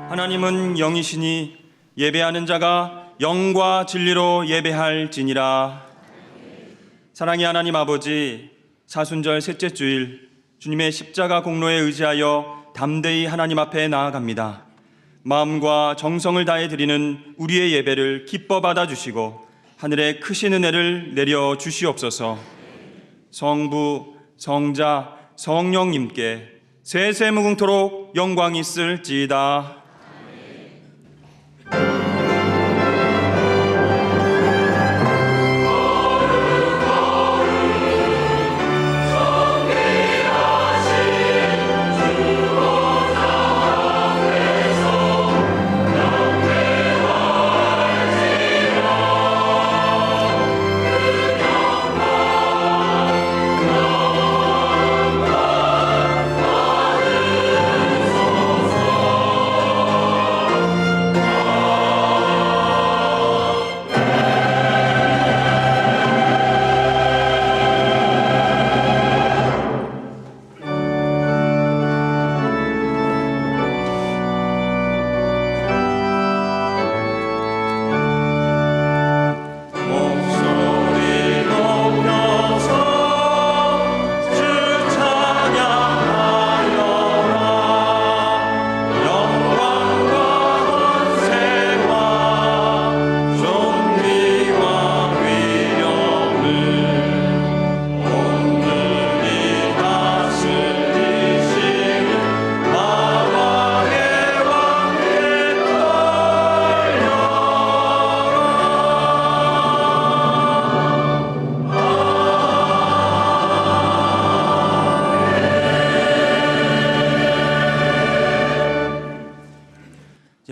하나님은 영이시니 예배하는 자가 영과 진리로 예배할지니라. 사랑의 하나님 아버지, 사순절 셋째 주일 주님의 십자가 공로에 의지하여 담대히 하나님 앞에 나아갑니다. 마음과 정성을 다해 드리는 우리의 예배를 기뻐 받아주시고 하늘의 크신 은혜를 내려 주시옵소서. 성부, 성자, 성령님께 세세무궁토록 영광이 있을지이다.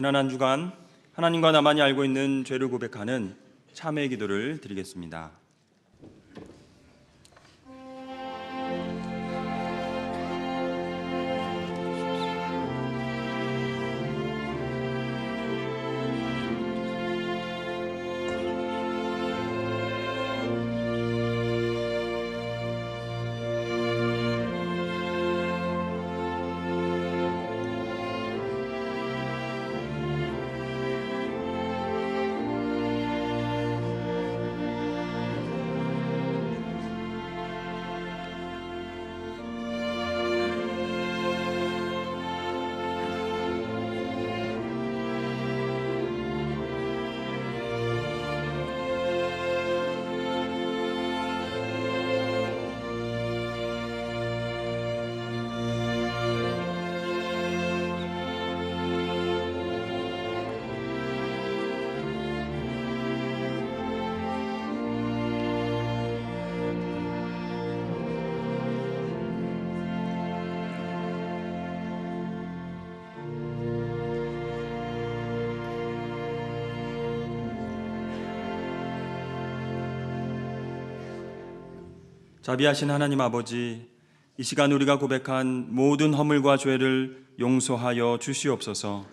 지난 한 주간 하나님과 나만이 알고 있는 죄를 고백하는 참회의 기도를 드리겠습니다. 자비하신 하나님 아버지, 이 시간 우리가 고백한 모든 허물과 죄를 용서하여 주시옵소서.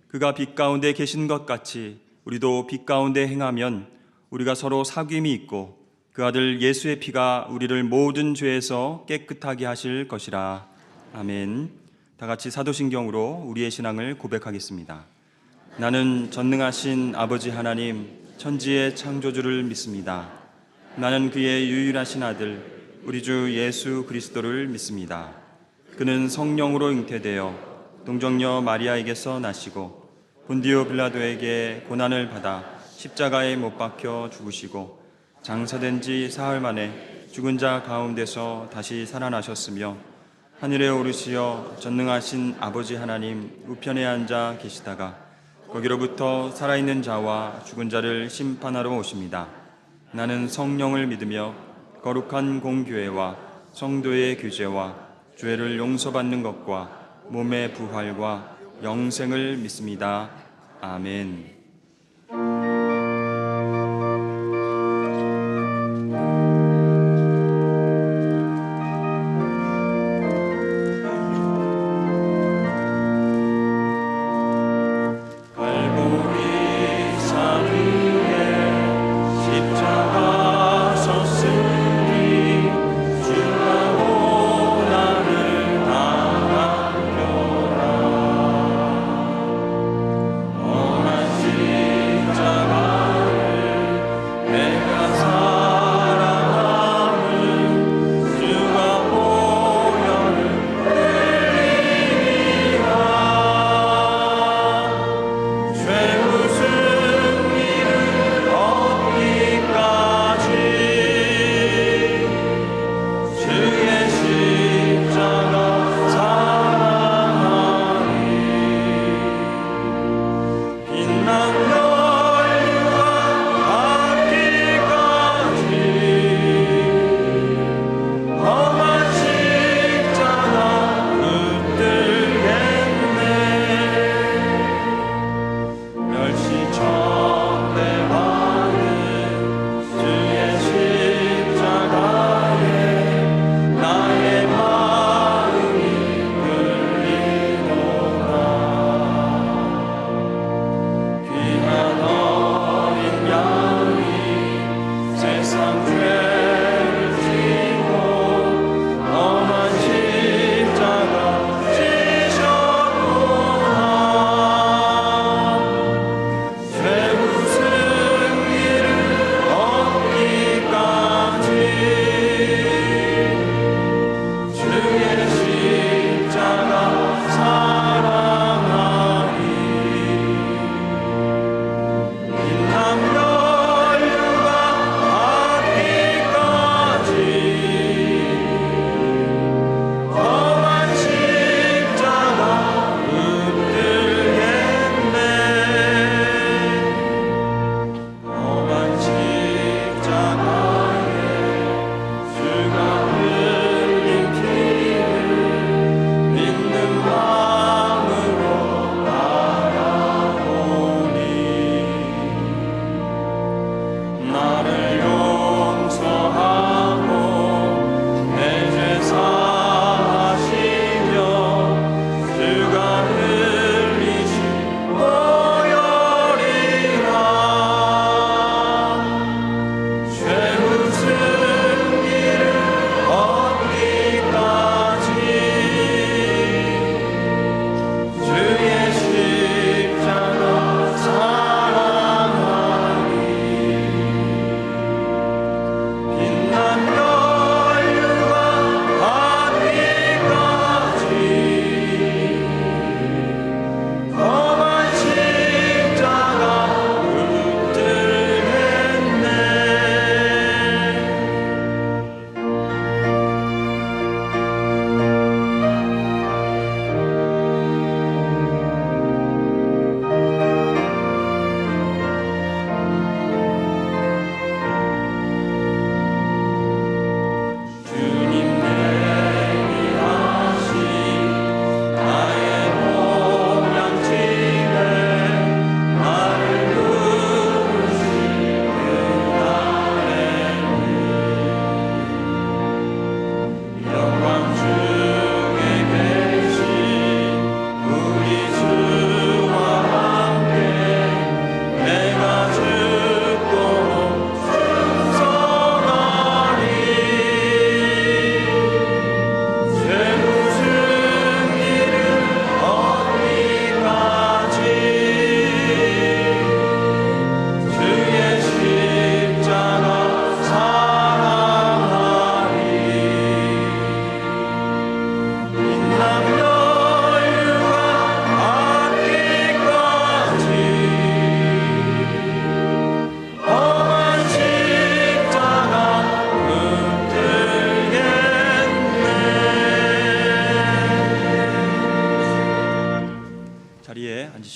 그가 빛 가운데 계신 것 같이 우리도 빛 가운데 행하면 우리가 서로 사귐이 있고 그 아들 예수의 피가 우리를 모든 죄에서 깨끗하게 하실 것이라. 아멘. 다 같이 사도신경으로 우리의 신앙을 고백하겠습니다. 나는 전능하신 아버지 하나님, 천지의 창조주를 믿습니다. 나는 그의 유일하신 아들 우리 주 예수 그리스도를 믿습니다. 그는 성령으로 잉태되어 동정녀 마리아에게서 나시고 본디오 빌라도에게 고난을 받아 십자가에 못 박혀 죽으시고 장사된 지 사흘 만에 죽은 자 가운데서 다시 살아나셨으며 하늘에 오르시어 전능하신 아버지 하나님 우편에 앉아 계시다가 거기로부터 살아있는 자와 죽은 자를 심판하러 오십니다. 나는 성령을 믿으며 거룩한 공교회와 성도의 규제와 죄를 용서받는 것과 몸의 부활과 영생을 믿습니다. 아멘.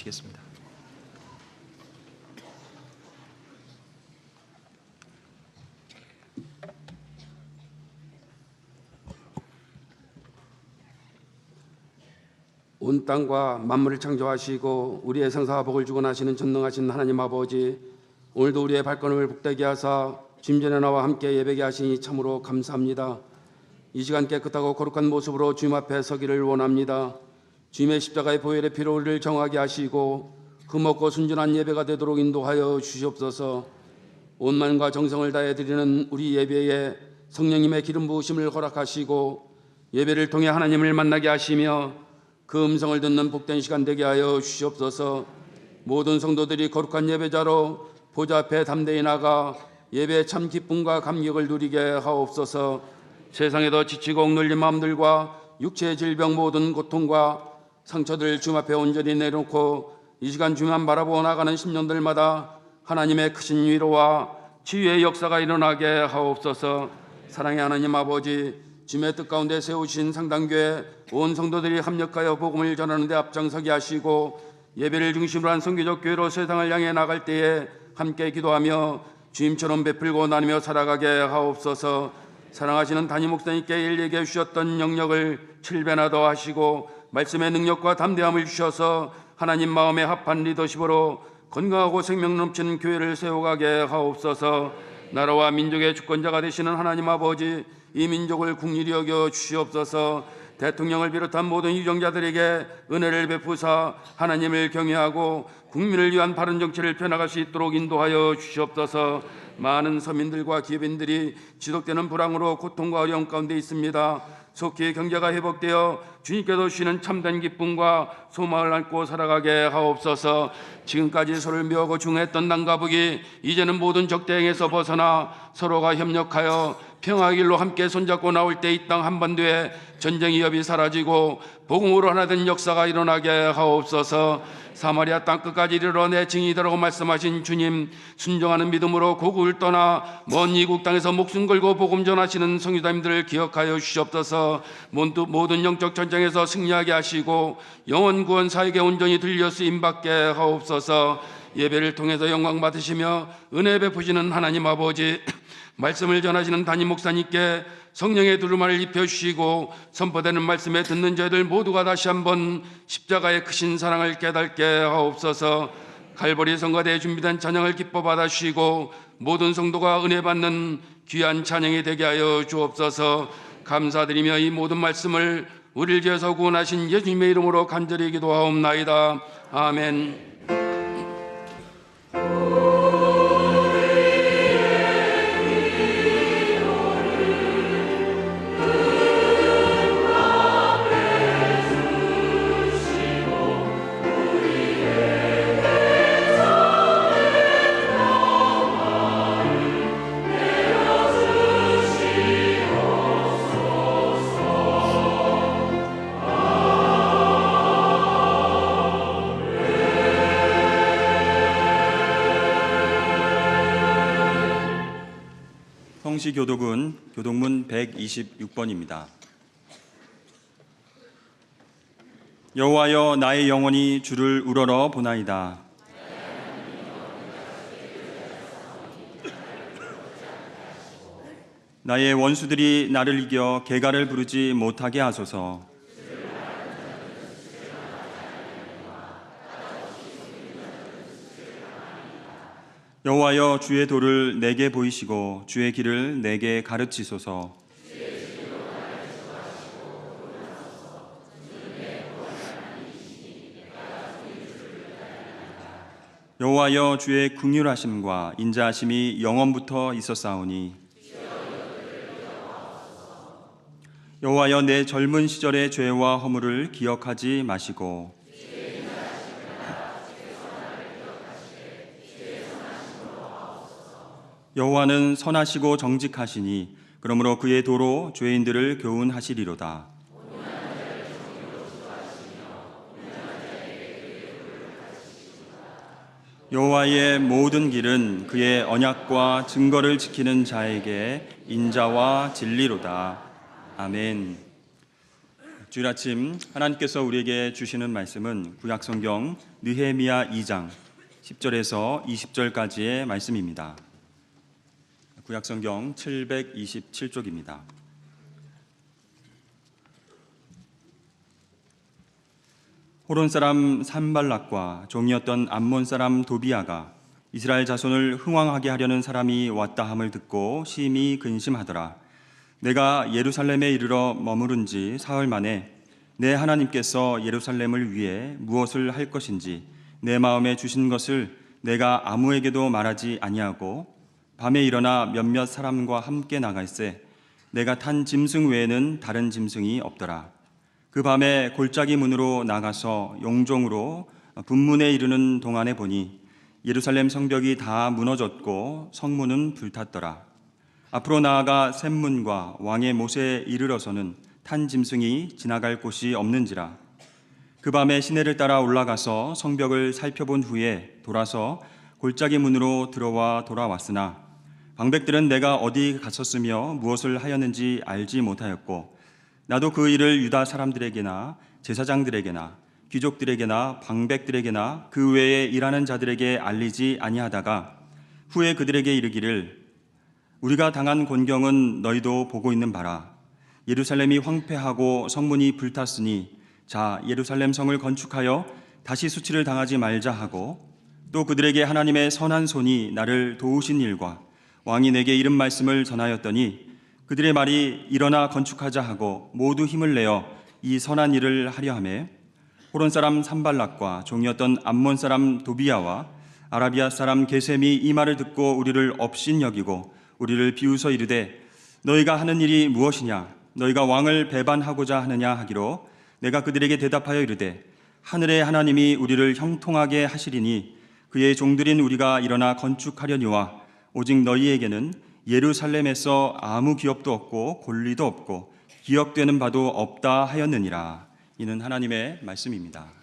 드리겠습니다. 온 땅과 만물을 창조하시고 우리의 생사와 복을 주고 나시는 전능하신 하나님 아버지, 오늘도 우리의 발걸음을 복되게 하사 주님 전에 나와 함께 예배게 하시니 참으로 감사합니다. 이 시간 깨끗하고 거룩한 모습으로 주님 앞에 서기를 원합니다. 주님의 십자가의 보혈의 피로 우리를 정하게 하시고 흠없고 순전한 예배가 되도록 인도하여 주시옵소서. 온 마음과 정성을 다해 드리는 우리 예배에 성령님의 기름 부으심을 허락하시고 예배를 통해 하나님을 만나게 하시며 그 음성을 듣는 복된 시간 되게 하여 주시옵소서. 모든 성도들이 거룩한 예배자로 보좌 앞에 담대히 나가 예배의 참 기쁨과 감격을 누리게 하옵소서. 세상에도 지치고 억눌린 마음들과 육체의 질병 모든 고통과 상처들 주님 앞에 온전히 내놓고 이 시간 주님만 바라보고 나가는 심령들마다 하나님의 크신 위로와 치유의 역사가 일어나게 하옵소서. 사랑의 하나님 아버지, 주님의 뜻 가운데 세우신 상당교회 온 성도들이 합력하여 복음을 전하는 데 앞장서게 하시고 예배를 중심으로 한 선교적 교회로 세상을 향해 나갈 때에 함께 기도하며 주님처럼 베풀고 나누며 살아가게 하옵소서. 사랑하시는 담임 목사님께 일리게 주셨던 영역을 7배나 더 하시고 말씀의 능력과 담대함을 주셔서 하나님 마음에 합한 리더십으로 건강하고 생명 넘치는 교회를 세워가게 하옵소서. 나라와 민족의 주권자가 되시는 하나님 아버지, 이 민족을 긍휼히 여겨 주시옵소서. 대통령을 비롯한 모든 유정자들에게 은혜를 베푸사 하나님을 경외하고 국민을 위한 바른 정치를 펴나갈 수 있도록 인도하여 주시옵소서. 많은 서민들과 기업인들이 지속되는 불황으로 고통과 어려움 가운데 있습니다. 속히 경제가 회복되어 주님께서 주시는 참된 기쁨과 소망을 안고 살아가게 하옵소서. 지금까지 서로를 미워하고 중했던 남과 북이 이제는 모든 적대행에서 벗어나 서로가 협력하여 평화의 길로 함께 손잡고 나올 때 이 땅 한반도에 전쟁 위협이 사라지고 복음으로 하나 된 역사가 일어나게 하옵소서. 사마리아 땅 끝까지 이르러 내 증인이라고 말씀하신 주님, 순종하는 믿음으로 고국을 떠나 먼 이국 땅에서 목숨 걸고 복음 전하시는 성유다님들을 기억하여 주시옵소서. 모든 영적 전쟁에서 승리하게 하시고 영원 구원 사역에 온전히 들려 쓰임받게 하옵소서. 예배를 통해서 영광 받으시며 은혜 베푸시는 하나님 아버지, 말씀을 전하시는 담임 목사님께 성령의 두루마를 입혀주시고 선포되는 말씀에 듣는 저희들 모두가 다시 한번 십자가의 크신 사랑을 깨닫게 하옵소서. 갈보리 성가대에 준비된 찬양을 기뻐 받아주시고 모든 성도가 은혜 받는 귀한 찬양이 되게 하여 주옵소서. 감사드리며 이 모든 말씀을 우리를 위해서 구원하신 예수님의 이름으로 간절히 기도하옵나이다. 아멘. 성시교독은 교독문 126번입니다. 여호와여, 나의 영혼이 주를 우러러 보나이다. 나의 원수들이 나를 이겨 개가를 부르지 못하게 하소서. 여호와여, 주의 도를 내게 보이시고 주의 길을 내게 가르치소서. 여호와여, 주의 긍휼하심과 인자하심이 영원부터 있었사오니 여호와여, 내 젊은 시절의 죄와 허물을 기억하지 마시고 여호와는 선하시고 정직하시니 그러므로 그의 도로 죄인들을 교훈하시리로다. 여호와의 모든 길은 그의 언약과 증거를 지키는 자에게 인자와 진리로다. 아멘. 주일 아침 하나님께서 우리에게 주시는 말씀은 구약성경 느헤미야 2장 10절에서 20절까지의 말씀입니다. 구약성경 727쪽입니다. 호론 사람 산발락과 종이었던 암몬 사람 도비아가 이스라엘 자손을 흥왕하게 하려는 사람이 왔다 함을 듣고 심히 근심하더라. 내가 예루살렘에 이르러 머무른 지 사흘 만에 내 하나님께서 예루살렘을 위해 무엇을 할 것인지 내 마음에 주신 것을 내가 아무에게도 말하지 아니하고 밤에 일어나 몇몇 사람과 함께 나갈새 내가 탄 짐승 외에는 다른 짐승이 없더라. 그 밤에 골짜기 문으로 나가서 용종으로 분문에 이르는 동안에 보니 예루살렘 성벽이 다 무너졌고 성문은 불탔더라. 앞으로 나아가 샘문과 왕의 못에 이르러서는 탄 짐승이 지나갈 곳이 없는지라. 그 밤에 시내를 따라 올라가서 성벽을 살펴본 후에 돌아서 골짜기 문으로 들어와 돌아왔으나 방백들은 내가 어디 갔었으며 무엇을 하였는지 알지 못하였고 나도 그 일을 유다 사람들에게나 제사장들에게나 귀족들에게나 방백들에게나 그 외에 일하는 자들에게 알리지 아니하다가 후에 그들에게 이르기를 우리가 당한 곤경은 너희도 보고 있는 바라. 예루살렘이 황폐하고 성문이 불탔으니 자 예루살렘 성을 건축하여 다시 수치를 당하지 말자 하고 또 그들에게 하나님의 선한 손이 나를 도우신 일과 왕이 내게 이른 말씀을 전하였더니 그들의 말이 일어나 건축하자 하고 모두 힘을 내어 이 선한 일을 하려 하매 호론 사람 산발락과 종이었던 암몬 사람 도비아와 아라비아 사람 게셈이 이 말을 듣고 우리를 업신여기고 우리를 비웃어 이르되 너희가 하는 일이 무엇이냐 너희가 왕을 배반하고자 하느냐 하기로 내가 그들에게 대답하여 이르되 하늘의 하나님이 우리를 형통하게 하시리니 그의 종들인 우리가 일어나 건축하려니와 오직 너희에게는 예루살렘에서 아무 기업도 없고 권리도 없고 기억되는 바도 없다 하였느니라. 이는 하나님의 말씀입니다.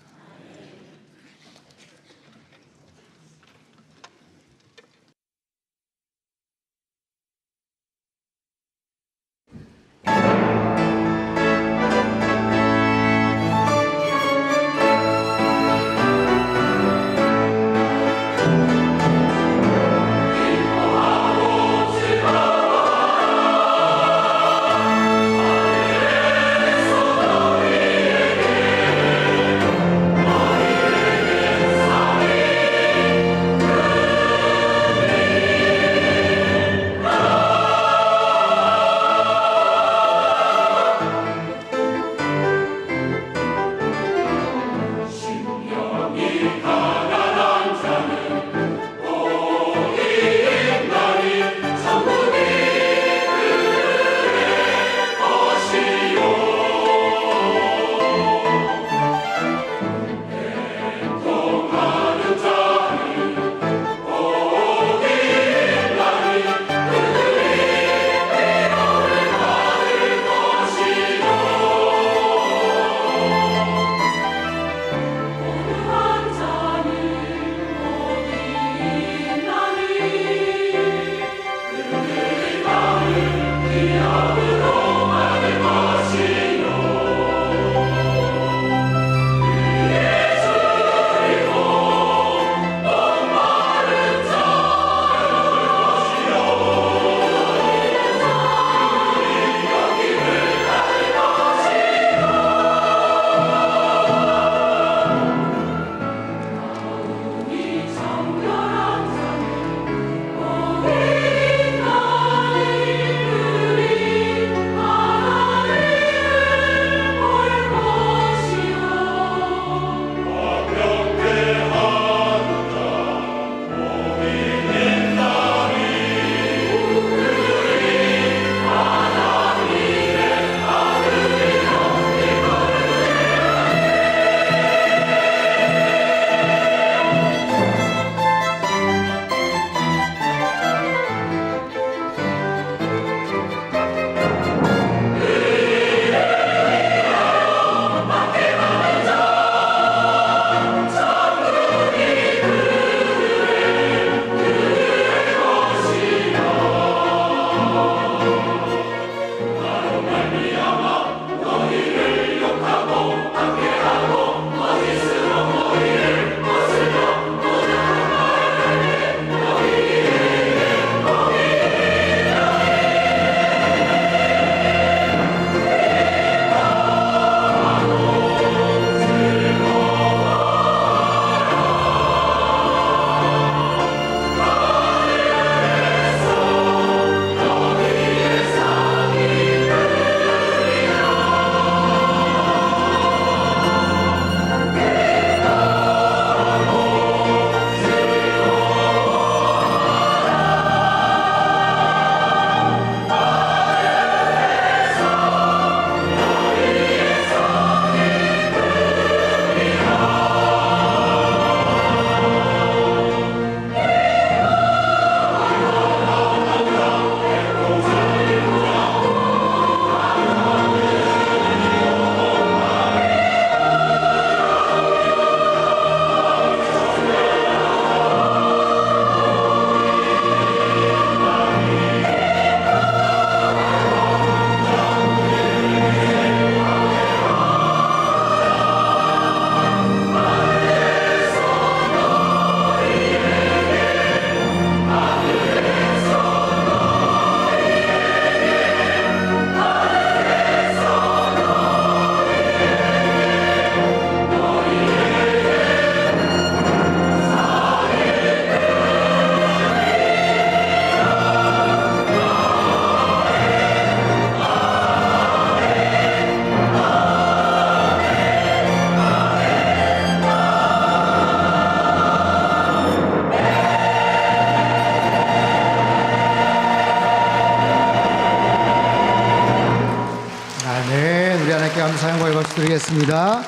아멘. 우리 하나님께 감사 영광을 박수 드리겠습니다.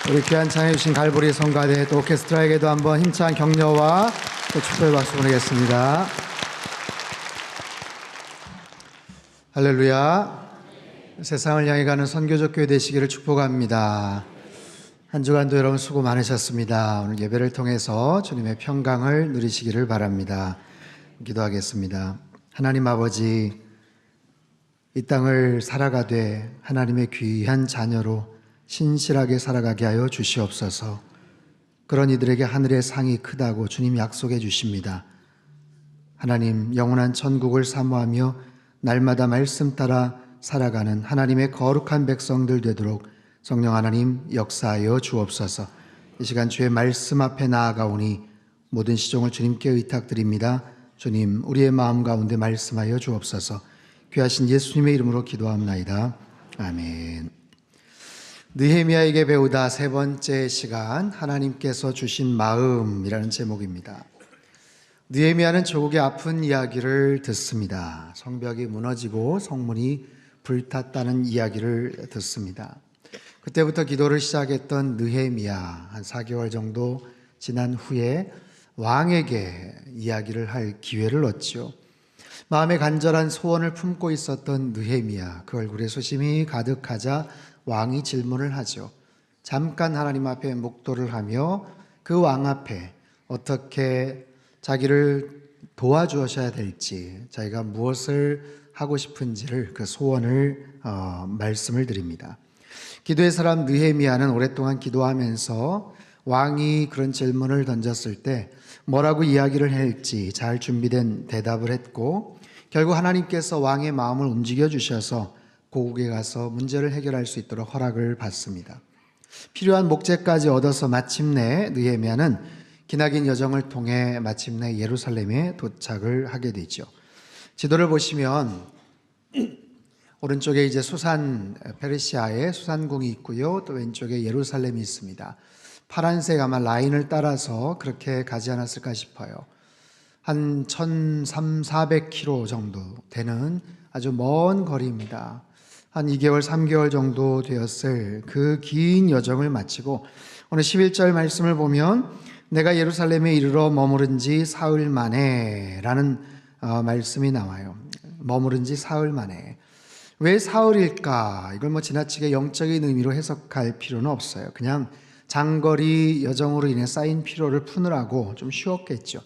우리 귀한 찬양해 주신 갈보리 성가대 또 오케스트라에게도 한번 힘찬 격려와 또 축복의 박수 보내겠습니다. 할렐루야. 세상을 향해 가는 선교적 교회 되시기를 축복합니다. 한 주간도 여러분 수고 많으셨습니다. 오늘 예배를 통해서 주님의 평강을 누리시기를 바랍니다. 기도하겠습니다. 하나님 아버지, 이 땅을 살아가되 하나님의 귀한 자녀로 신실하게 살아가게 하여 주시옵소서. 그런 이들에게 하늘의 상이 크다고 주님 약속해 주십니다. 하나님, 영원한 천국을 사모하며 날마다 말씀 따라 살아가는 하나님의 거룩한 백성들 되도록 성령 하나님 역사하여 주옵소서. 이 시간 주의 말씀 앞에 나아가오니 모든 시종을 주님께 의탁드립니다. 주님, 우리의 마음 가운데 말씀하여 주옵소서. 귀하신 예수님의 이름으로 기도합나이다. 아멘. 느헤미야에게 배우다 세 번째 시간, 하나님께서 주신 마음이라는 제목입니다. 느헤미야는 조국의 아픈 이야기를 듣습니다. 성벽이 무너지고 성문이 불탔다는 이야기를 듣습니다. 그때부터 기도를 시작했던 느헤미야, 한 4개월 정도 지난 후에 왕에게 이야기를 할 기회를 얻죠. 마음에 간절한 소원을 품고 있었던 느헤미야, 그 얼굴에 소심이 가득하자 왕이 질문을 하죠. 잠깐 하나님 앞에 묵도를 하며 그 왕 앞에 어떻게 자기를 도와주셔야 될지, 자기가 무엇을 하고 싶은지를 그 소원을 말씀을 드립니다. 기도의 사람 느헤미야는 오랫동안 기도하면서 왕이 그런 질문을 던졌을 때 뭐라고 이야기를 할지 잘 준비된 대답을 했고, 결국 하나님께서 왕의 마음을 움직여 주셔서 고국에 가서 문제를 해결할 수 있도록 허락을 받습니다. 필요한 목재까지 얻어서 마침내 느헤미야는 기나긴 여정을 통해 마침내 예루살렘에 도착을 하게 되죠. 지도를 보시면 오른쪽에 이제 페르시아의 수산궁이 있고요. 또 왼쪽에 예루살렘이 있습니다. 파란색 아마 라인을 따라서 그렇게 가지 않았을까 싶어요. 한 1,300-400km 정도 되는 아주 먼 거리입니다. 한 2개월, 3개월 정도 되었을 그 긴 여정을 마치고 오늘 11절 말씀을 보면 내가 예루살렘에 이르러 머무른 지 사흘 만에 라는 말씀이 나와요. 머무른 지 사흘 만에. 왜 사흘일까? 이걸 지나치게 영적인 의미로 해석할 필요는 없어요. 그냥 장거리 여정으로 인해 쌓인 피로를 푸느라고 좀 쉬었겠죠.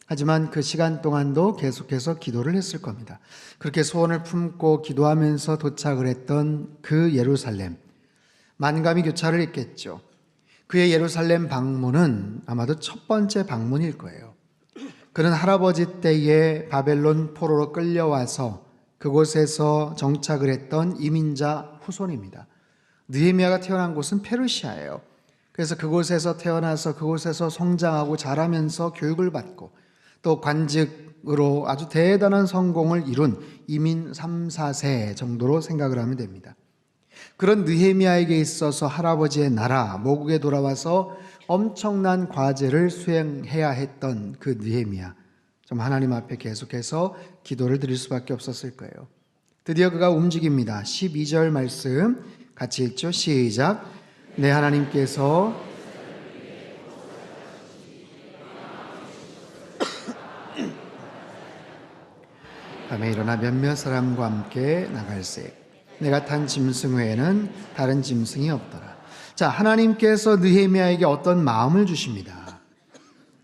하지만 그 시간 동안도 계속해서 기도를 했을 겁니다. 그렇게 소원을 품고 기도하면서 도착을 했던 그 예루살렘, 만감이 교차를 했겠죠. 그의 예루살렘 방문은 아마도 첫 번째 방문일 거예요. 그는 할아버지 때에 바벨론 포로로 끌려와서 그곳에서 정착을 했던 이민자 후손입니다. 느헤미야가 태어난 곳은 페르시아예요. 그래서 그곳에서 태어나서 그곳에서 성장하고 자라면서 교육을 받고 또 관직으로 아주 대단한 성공을 이룬 이민 3, 4세 정도로 생각을 하면 됩니다. 그런 느헤미야에게 있어서 할아버지의 나라 모국에 돌아와서 엄청난 과제를 수행해야 했던 그 느헤미야, 좀 하나님 앞에 계속해서 기도를 드릴 수밖에 없었을 거예요. 드디어 그가 움직입니다. 12절 말씀 같이 읽죠. 시작. 내 하나님께서 밤에 일어나 몇몇 사람과 함께 나갈세. 내가 탄 짐승 외에는 다른 짐승이 없더라. 자, 하나님께서 느헤미야에게 어떤 마음을 주십니다.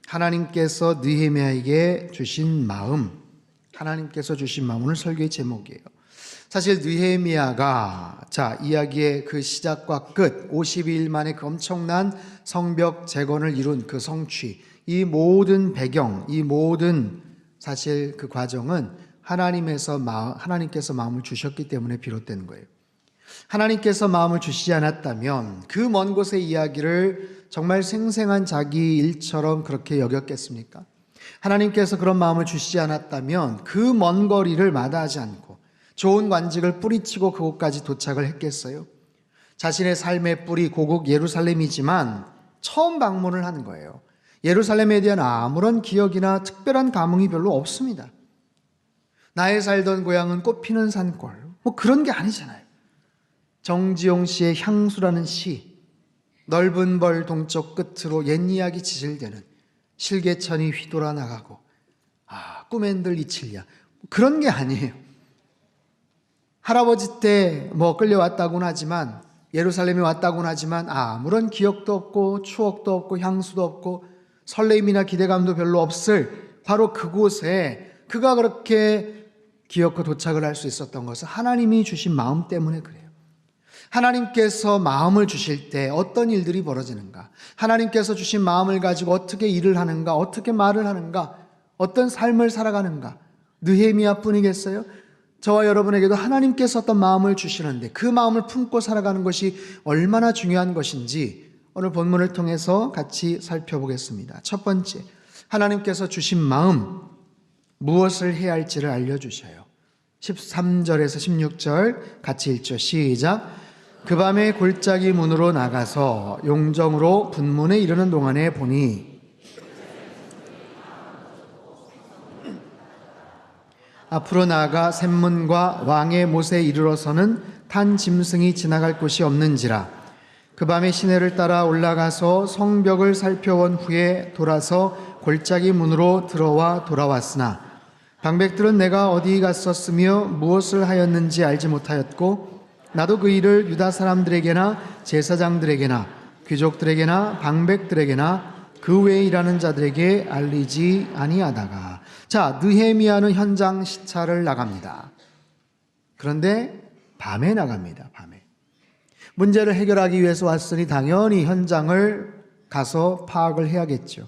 하나님께서 느헤미야에게 주신 마음, 하나님께서 주신 마음, 오늘 설교의 제목이에요. 사실 느헤미야가 이야기의 그 시작과 끝, 52일 만에 그 엄청난 성벽 재건을 이룬 그 성취, 이 모든 배경, 이 모든 사실 그 과정은 하나님께서 마음을 주셨기 때문에 비롯된 거예요. 하나님께서 마음을 주시지 않았다면 그 먼 곳의 이야기를 정말 생생한 자기 일처럼 그렇게 여겼겠습니까? 하나님께서 그런 마음을 주시지 않았다면 그 먼 거리를 마다하지 않고 좋은 관직을 뿌리치고 그곳까지 도착을 했겠어요? 자신의 삶의 뿌리 고국 예루살렘이지만 처음 방문을 하는 거예요. 예루살렘에 대한 아무런 기억이나 특별한 감흥이 별로 없습니다. 나의 살던 고향은 꽃피는 산골, 그런 게 아니잖아요. 정지용 씨의 향수라는 시, 넓은 벌 동쪽 끝으로 옛 이야기 지질대는 실개천이 휘돌아 나가고 꿈엔들 이칠랴, 그런 게 아니에요. 할아버지 때 뭐 끌려왔다고는 하지만, 예루살렘에 왔다고는 하지만 아무런 기억도 없고 추억도 없고 향수도 없고 설레임이나 기대감도 별로 없을 바로 그곳에 그가 그렇게 기어코 도착을 할 수 있었던 것은 하나님이 주신 마음 때문에 그래요. 하나님께서 마음을 주실 때 어떤 일들이 벌어지는가, 하나님께서 주신 마음을 가지고 어떻게 일을 하는가, 어떻게 말을 하는가, 어떤 삶을 살아가는가, 느헤미야 뿐이겠어요? 저와 여러분에게도 하나님께서 어떤 마음을 주시는데 그 마음을 품고 살아가는 것이 얼마나 중요한 것인지 오늘 본문을 통해서 같이 살펴보겠습니다. 첫 번째, 하나님께서 주신 마음, 무엇을 해야 할지를 알려주셔요. 13절에서 16절 같이 읽죠. 시작. 그 밤에 골짜기 문으로 나가서 용정으로 분문에 이르는 동안에 보니 앞으로 나아가 샘문과 왕의 못에 이르러서는 탄 짐승이 지나갈 곳이 없는지라. 그 밤에 시내를 따라 올라가서 성벽을 살펴본 후에 돌아서 골짜기 문으로 들어와 돌아왔으나 방백들은 내가 어디 갔었으며 무엇을 하였는지 알지 못하였고 나도 그 일을 유다 사람들에게나 제사장들에게나 귀족들에게나 방백들에게나 그 외에 일하는 자들에게 알리지 아니하다가. 자, 느헤미야는 현장 시찰을 나갑니다. 그런데 밤에 나갑니다. 밤에. 문제를 해결하기 위해서 왔으니 당연히 현장을 가서 파악을 해야겠죠.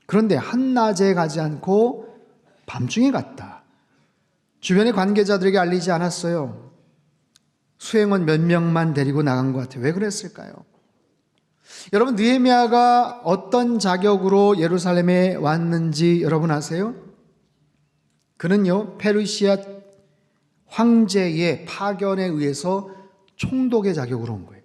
그런데 한낮에 가지 않고 밤중에 갔다. 주변의 관계자들에게 알리지 않았어요. 수행원 몇 명만 데리고 나간 것 같아요. 왜 그랬을까요? 여러분, 느헤미야가 어떤 자격으로 예루살렘에 왔는지 여러분 아세요? 그는요, 페르시아 황제의 파견에 의해서 총독의 자격으로 온 거예요.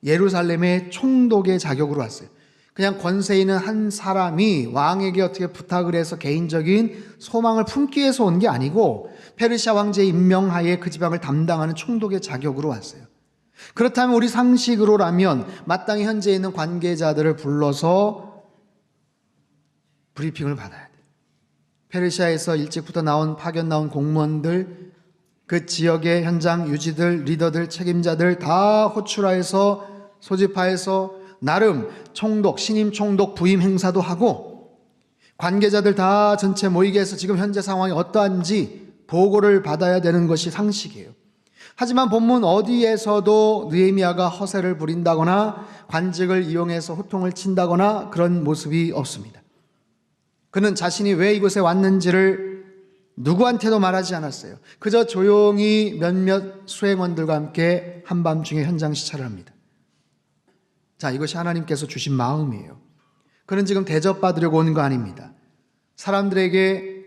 예루살렘의 총독의 자격으로 왔어요. 그냥 권세 있는 한 사람이 왕에게 어떻게 부탁을 해서 개인적인 소망을 품기 위해서 온 게 아니고 페르시아 황제의 임명하에 그 지방을 담당하는 총독의 자격으로 왔어요. 그렇다면 우리 상식으로라면 마땅히 현재 있는 관계자들을 불러서 브리핑을 받아야 돼요. 페르시아에서 일찍부터 파견 나온 공무원들, 그 지역의 현장 유지들, 리더들, 책임자들 다 호출하여서 소집하여서 나름 총독, 신임 총독 부임 행사도 하고 관계자들 다 전체 모이게 해서 지금 현재 상황이 어떠한지 보고를 받아야 되는 것이 상식이에요. 하지만 본문 어디에서도 느헤미야가 허세를 부린다거나 관직을 이용해서 호통을 친다거나 그런 모습이 없습니다. 그는 자신이 왜 이곳에 왔는지를 누구한테도 말하지 않았어요. 그저 조용히 몇몇 수행원들과 함께 한밤중에 현장 시찰을 합니다. 자, 이것이 하나님께서 주신 마음이에요. 그는 지금 대접받으려고 오는 거 아닙니다. 사람들에게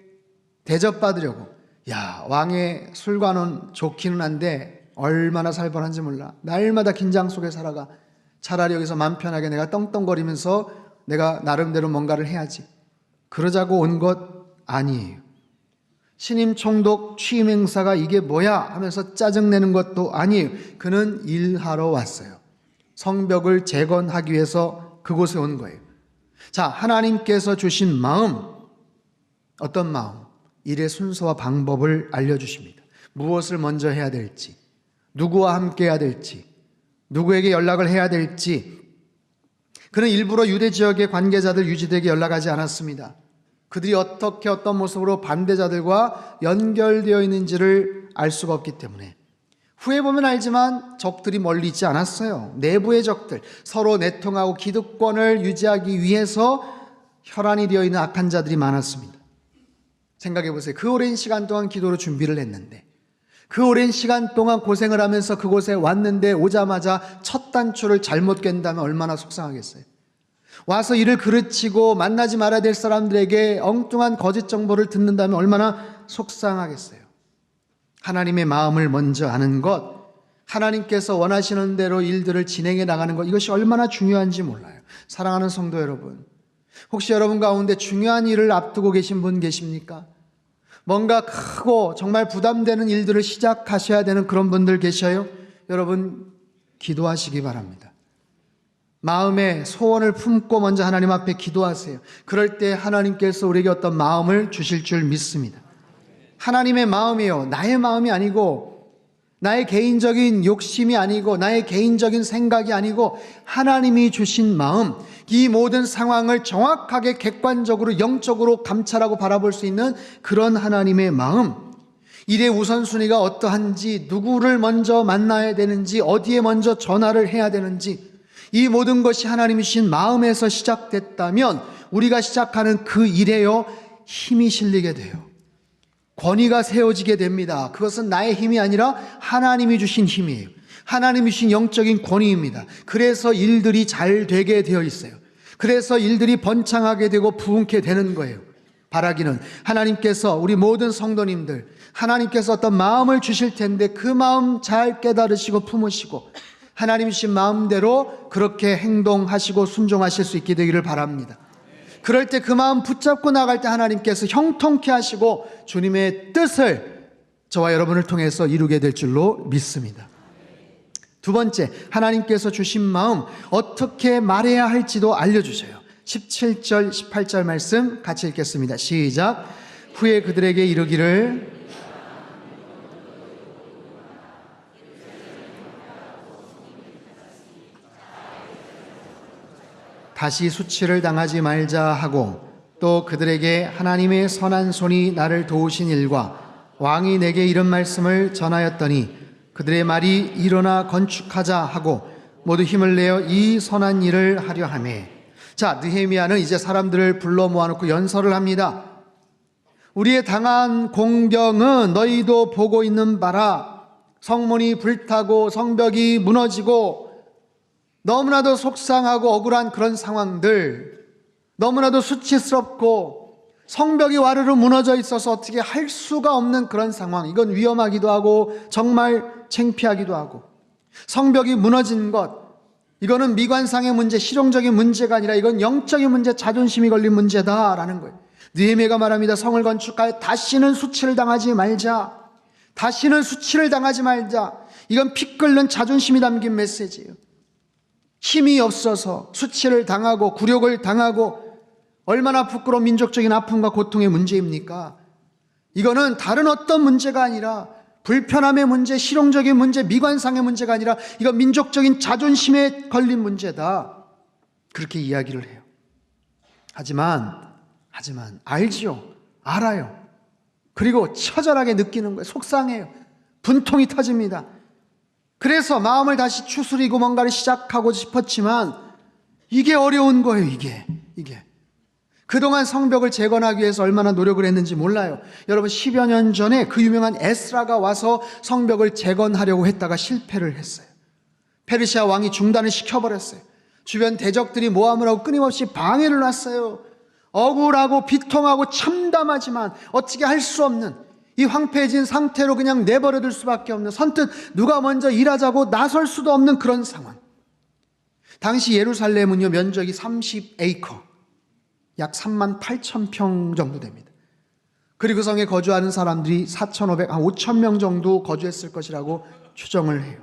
대접받으려고, 야, 왕의 술관은 좋기는 한데 얼마나 살벌한지 몰라. 날마다 긴장 속에 살아가. 차라리 여기서 맘 편하게 내가 떵떵거리면서 내가 나름대로 뭔가를 해야지. 그러자고 온 것 아니에요. 신임 총독 취임 행사가 이게 뭐야 하면서 짜증내는 것도 아니에요. 그는 일하러 왔어요. 성벽을 재건하기 위해서 그곳에 온 거예요. 자, 하나님께서 주신 마음, 어떤 마음? 일의 순서와 방법을 알려주십니다. 무엇을 먼저 해야 될지, 누구와 함께 해야 될지, 누구에게 연락을 해야 될지. 그는 일부러 유대 지역의 관계자들, 유지들에게 연락하지 않았습니다. 그들이 어떻게 어떤 모습으로 반대자들과 연결되어 있는지를 알 수가 없기 때문에. 후에 보면 알지만 적들이 멀리 있지 않았어요. 내부의 적들, 서로 내통하고 기득권을 유지하기 위해서 혈안이 되어 있는 악한 자들이 많았습니다. 생각해 보세요. 그 오랜 시간 동안 기도로 준비를 했는데, 그 오랜 시간 동안 고생을 하면서 그곳에 왔는데 오자마자 첫 단추를 잘못 깬다면 얼마나 속상하겠어요. 와서 일을 그르치고 만나지 말아야 될 사람들에게 엉뚱한 거짓 정보를 듣는다면 얼마나 속상하겠어요. 하나님의 마음을 먼저 아는 것, 하나님께서 원하시는 대로 일들을 진행해 나가는 것, 이것이 얼마나 중요한지 몰라요. 사랑하는 성도 여러분, 혹시 여러분 가운데 중요한 일을 앞두고 계신 분 계십니까? 뭔가 크고 정말 부담되는 일들을 시작하셔야 되는 그런 분들 계셔요? 여러분 기도하시기 바랍니다. 마음에 소원을 품고 먼저 하나님 앞에 기도하세요. 그럴 때 하나님께서 우리에게 어떤 마음을 주실 줄 믿습니다. 하나님의 마음이요, 나의 마음이 아니고 나의 개인적인 욕심이 아니고 나의 개인적인 생각이 아니고 하나님이 주신 마음, 이 모든 상황을 정확하게 객관적으로 영적으로 감찰하고 바라볼 수 있는 그런 하나님의 마음, 일의 우선순위가 어떠한지, 누구를 먼저 만나야 되는지, 어디에 먼저 전화를 해야 되는지, 이 모든 것이 하나님이 주신 마음에서 시작됐다면 우리가 시작하는 그 일에요 힘이 실리게 돼요. 권위가 세워지게 됩니다. 그것은 나의 힘이 아니라 하나님이 주신 힘이에요. 하나님이 주신 영적인 권위입니다. 그래서 일들이 잘 되게 되어 있어요. 그래서 일들이 번창하게 되고 부흥케 되는 거예요. 바라기는 하나님께서 우리 모든 성도님들, 하나님께서 어떤 마음을 주실 텐데 그 마음 잘 깨달으시고 품으시고 하나님 주신 마음대로 그렇게 행동하시고 순종하실 수 있게 되기를 바랍니다. 그럴 때 그 마음 붙잡고 나갈 때 하나님께서 형통케 하시고 주님의 뜻을 저와 여러분을 통해서 이루게 될 줄로 믿습니다. 두 번째, 하나님께서 주신 마음 어떻게 말해야 할지도 알려주셔요. 17절 18절 말씀 같이 읽겠습니다. 시작. 후에 그들에게 이르기를 다시 수치를 당하지 말자 하고, 또 그들에게 하나님의 선한 손이 나를 도우신 일과 왕이 내게 이런 말씀을 전하였더니 그들의 말이 일어나 건축하자 하고 모두 힘을 내어 이 선한 일을 하려 하매. 자, 느헤미야는 이제 사람들을 불러 모아놓고 연설을 합니다. 우리의 당한 공경은 너희도 보고 있는 바라. 성문이 불타고 성벽이 무너지고 너무나도 속상하고 억울한 그런 상황들, 너무나도 수치스럽고 성벽이 와르르 무너져 있어서 어떻게 할 수가 없는 그런 상황, 이건 위험하기도 하고 정말 창피하기도 하고, 성벽이 무너진 것, 이거는 미관상의 문제, 실용적인 문제가 아니라 이건 영적인 문제, 자존심이 걸린 문제다라는 거예요. 느헤미야가 말합니다. 성을 건축하여 다시는 수치를 당하지 말자. 다시는 수치를 당하지 말자. 이건 피 끓는 자존심이 담긴 메시지예요. 힘이 없어서 수치를 당하고 굴욕을 당하고 얼마나 부끄러운 민족적인 아픔과 고통의 문제입니까? 이거는 다른 어떤 문제가 아니라 불편함의 문제, 실용적인 문제, 미관상의 문제가 아니라 이건 민족적인 자존심에 걸린 문제다. 그렇게 이야기를 해요. 하지만 알지요. 알아요. 그리고 처절하게 느끼는 거예요. 속상해요. 분통이 터집니다. 그래서 마음을 다시 추스리고 뭔가를 시작하고 싶었지만 이게 어려운 거예요. 이게 그동안 성벽을 재건하기 위해서 얼마나 노력을 했는지 몰라요. 여러분 10여 년 전에 그 유명한 에스라가 와서 성벽을 재건하려고 했다가 실패를 했어요. 페르시아 왕이 중단을 시켜버렸어요. 주변 대적들이 모함을 하고 끊임없이 방해를 놨어요. 억울하고 비통하고 참담하지만 어떻게 할 수 없는 이 황폐해진 상태로 그냥 내버려둘 수밖에 없는, 선뜻 누가 먼저 일하자고 나설 수도 없는 그런 상황. 당시 예루살렘은요 면적이 30에이커, 약 38,000평 정도 됩니다. 그리고 성에 거주하는 사람들이 4,500, 5,000명 정도 거주했을 것이라고 추정을 해요.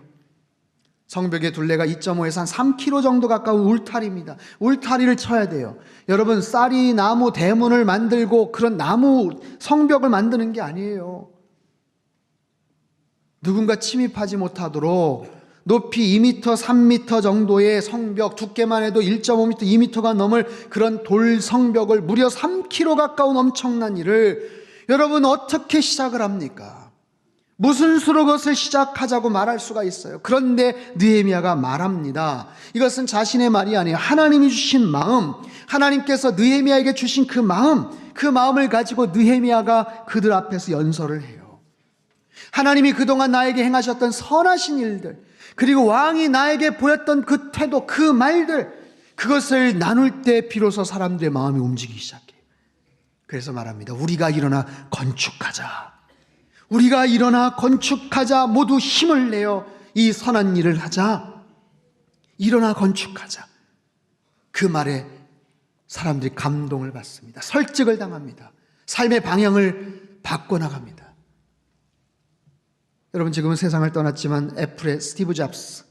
성벽의 둘레가 2.5에서 한 3km 정도 가까운 울타리입니다. 울타리를 쳐야 돼요. 여러분, 쌀이 나무 대문을 만들고 그런 나무 성벽을 만드는 게 아니에요. 누군가 침입하지 못하도록 높이 2m, 3m 정도의 성벽, 두께만 해도 1.5m, 2m가 넘을 그런 돌 성벽을 무려 3km 가까운 엄청난 일을 여러분 어떻게 시작을 합니까? 무슨 수로 그것을 시작하자고 말할 수가 있어요. 그런데 느헤미야가 말합니다. 이것은 자신의 말이 아니에요. 하나님이 주신 마음, 하나님께서 느헤미야에게 주신 그 마음을 가지고 느헤미야가 그들 앞에서 연설을 해요. 하나님이 그동안 나에게 행하셨던 선하신 일들, 그리고 왕이 나에게 보였던 그 태도, 그 말들, 그것을 나눌 때 비로소 사람들의 마음이 움직이기 시작해요. 그래서 말합니다. 우리가 일어나 건축하자. 우리가 일어나 건축하자. 모두 힘을 내어 이 선한 일을 하자. 일어나 건축하자. 그 말에 사람들이 감동을 받습니다. 설득을 당합니다. 삶의 방향을 바꿔나갑니다. 여러분 지금은 세상을 떠났지만 애플의 스티브 잡스,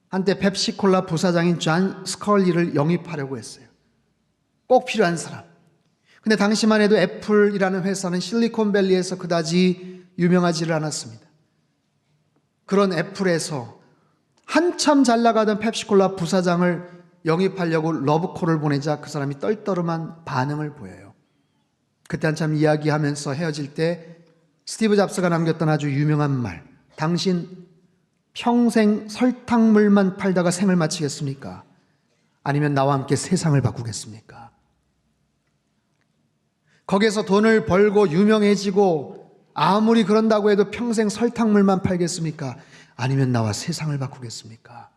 한때 펩시콜라 부사장인 존 스컬리를 영입하려고 했어요. 꼭 필요한 사람. 근데 당시만 해도 애플이라는 회사는 실리콘밸리에서 그다지 유명하지를 않았습니다. 그런 애플에서 한참 잘 나가던 펩시콜라 부사장을 영입하려고 러브콜을 보내자 그 사람이 떨떠름한 반응을 보여요. 그때 한참 이야기하면서 헤어질 때 스티브 잡스가 남겼던 아주 유명한 말, 당신 평생 설탕물만 팔다가 생을 마치겠습니까? 아니면 나와 함께 세상을 바꾸겠습니까? 거기에서 돈을 벌고 유명해지고 아무리 그런다고 해도 평생 설탕물만 팔겠습니까? 아니면 나와 세상을 바꾸겠습니까?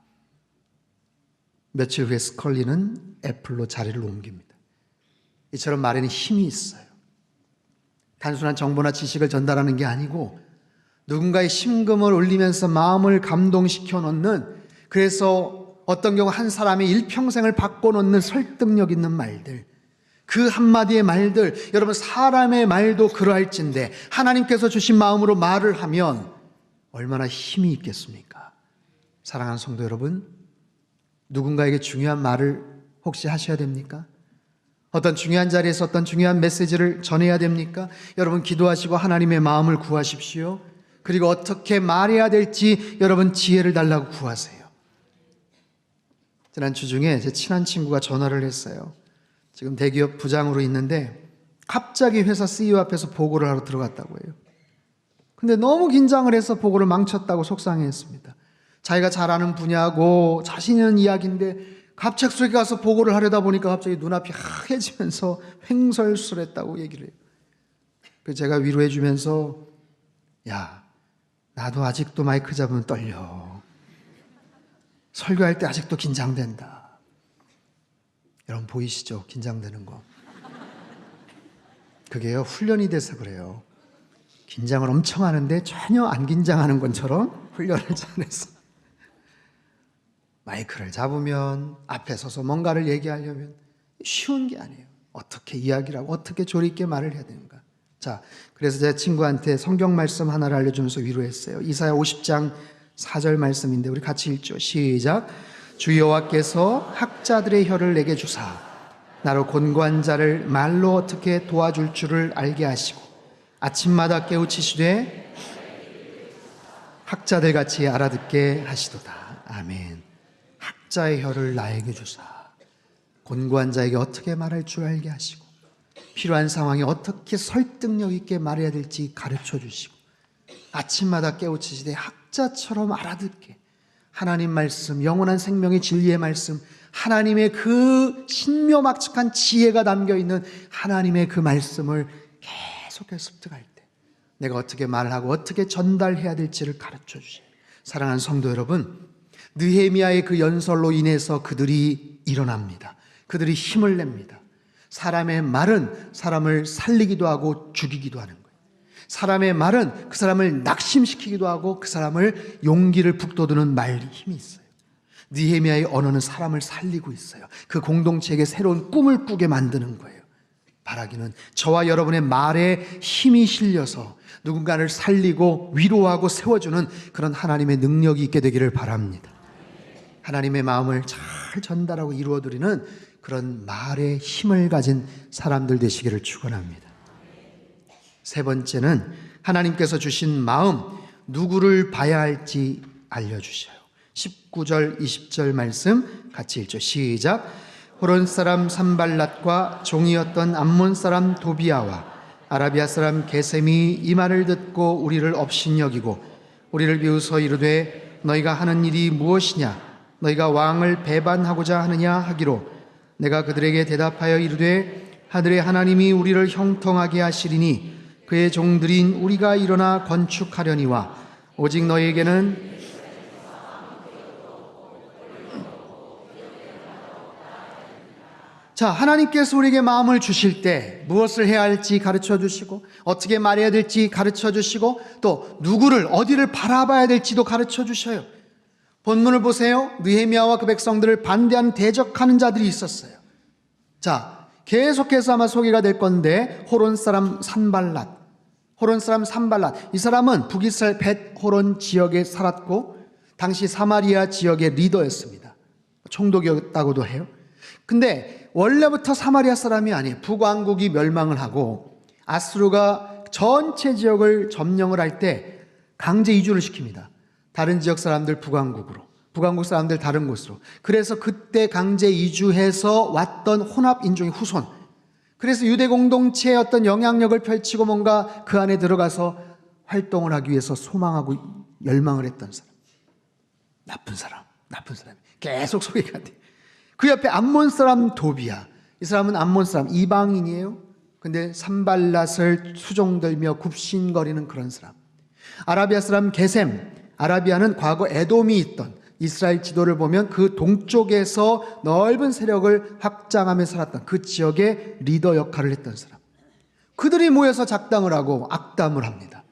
며칠 후에 스컬리는 애플로 자리를 옮깁니다. 이처럼 말에는 힘이 있어요. 단순한 정보나 지식을 전달하는 게 아니고 누군가의 심금을 울리면서 마음을 감동시켜 놓는, 그래서 어떤 경우 한 사람의 일평생을 바꿔놓는 설득력 있는 말들, 그 한마디의 말들, 여러분 사람의 말도 그러할진데 하나님께서 주신 마음으로 말을 하면 얼마나 힘이 있겠습니까? 사랑하는 성도 여러분, 누군가에게 중요한 말을 혹시 하셔야 됩니까? 어떤 중요한 자리에서 어떤 중요한 메시지를 전해야 됩니까? 여러분 기도하시고 하나님의 마음을 구하십시오. 그리고 어떻게 말해야 될지 여러분 지혜를 달라고 구하세요. 지난 주 중에 제 친한 친구가 전화를 했어요. 지금 대기업 부장으로 있는데 갑자기 회사 CEO 앞에서 보고를 하러 들어갔다고 해요. 근데 너무 긴장을 해서 보고를 망쳤다고 속상해했습니다. 자기가 잘 아는 분야고 자신 있는 이야기인데 갑작스럽게 가서 보고를 하려다 보니까 갑자기 눈앞이 하얘지면서 횡설수설했다고 얘기를 해요. 그래서 제가 위로해 주면서, 야, 나도 아직도 마이크 잡으면 떨려. 설교할 때 아직도 긴장된다. 여러분 보이시죠? 긴장되는 거. 그게요, 훈련이 돼서 그래요. 긴장을 엄청 하는데 전혀 안 긴장하는 것처럼 훈련을 잘해서. 마이크를 잡으면 앞에 서서 뭔가를 얘기하려면 쉬운 게 아니에요. 어떻게 이야기를 하고 어떻게 조리 있게 말을 해야 되는가. 자, 그래서 제 친구한테 성경 말씀 하나를 알려주면서 위로했어요. 이사야 50장 4절 말씀인데 우리 같이 읽죠. 시작. 주 여호와께서 학자들의 혀를 내게 주사 나로 곤고한 자를 말로 어떻게 도와줄 줄을 알게 하시고 아침마다 깨우치시되 학자들 같이 알아듣게 하시도다. 아멘. 학자의 혀를 나에게 주사 곤고한 자에게 어떻게 말할 줄 알게 하시고 필요한 상황에 어떻게 설득력 있게 말해야 될지 가르쳐 주시고 아침마다 깨우치시되 학자처럼 알아듣게 하나님 말씀, 영원한 생명의 진리의 말씀, 하나님의 그 신묘막측한 지혜가 담겨있는 하나님의 그 말씀을 계속해서 습득할 때 내가 어떻게 말하고 어떻게 전달해야 될지를 가르쳐 주시고, 사랑하는 성도 여러분, 느헤미야의 그 연설로 인해서 그들이 일어납니다. 그들이 힘을 냅니다. 사람의 말은 사람을 살리기도 하고 죽이기도 하는 거예요. 사람의 말은 그 사람을 낙심시키기도 하고 그 사람을 용기를 북돋우는 말이 힘이 있어요. 느헤미야의 언어는 사람을 살리고 있어요. 그 공동체에게 새로운 꿈을 꾸게 만드는 거예요. 바라기는 저와 여러분의 말에 힘이 실려서 누군가를 살리고 위로하고 세워주는 그런 하나님의 능력이 있게 되기를 바랍니다. 하나님의 마음을 잘 전달하고 이루어드리는 그런 말에 힘을 가진 사람들 되시기를 축원합니다. 세 번째는 하나님께서 주신 마음, 누구를 봐야 할지 알려주셔요. 19절 20절 말씀 같이 읽죠. 시작. 호론 사람 산발랏과 종이었던 암몬 사람 도비아와 아라비아 사람 게셈이 이 말을 듣고 우리를 업신여기고 우리를 비웃어 이르되 너희가 하는 일이 무엇이냐? 너희가 왕을 배반하고자 하느냐 하기로 내가 그들에게 대답하여 이르되 하늘의 하나님이 우리를 형통하게 하시리니 그의 종들인 우리가 일어나 건축하려니와 오직 너희에게는 자, 하나님께서 우리에게 마음을 주실 때 무엇을 해야 할지 가르쳐 주시고 어떻게 말해야 될지 가르쳐 주시고 또 누구를 어디를 바라봐야 될지도 가르쳐 주셔요. 본문을 보세요. 느헤미야와 그 백성들을 반대하는 대적하는 자들이 있었어요. 자, 계속해서 아마 소개가 될 건데 호론 사람 산발랏. 호론 사람 산발랏, 이 사람은 북이스라엘 벳호론 지역에 살았고 당시 사마리아 지역의 리더였습니다. 총독이었다고도 해요. 근데 원래부터 사마리아 사람이 아니에요. 북왕국이 멸망을 하고 아수르가 전체 지역을 점령을 할 때 강제 이주를 시킵니다. 다른 지역 사람들 북왕국으로, 북왕국 사람들 다른 곳으로. 그래서 그때 강제 이주해서 왔던 혼합 인종의 후손. 그래서 유대 공동체의 어떤 영향력을 펼치고 뭔가 그 안에 들어가서 활동을 하기 위해서 소망하고 열망을 했던 사람. 나쁜 사람. 계속 소개가 돼. 그 옆에 암몬 사람 도비야. 이 사람은 암몬 사람, 이방인이에요. 근데 산발랏을 수종들며 굽신거리는 그런 사람. 아라비아 사람 게셈. 아라비아는 과거 에돔이 있던 이스라엘 지도를 보면 그 동쪽에서 넓은 세력을 확장하며 살았던 그 지역의 리더 역할을 했던 사람. 그들이 모여서 작당을 하고 악담을 합니다.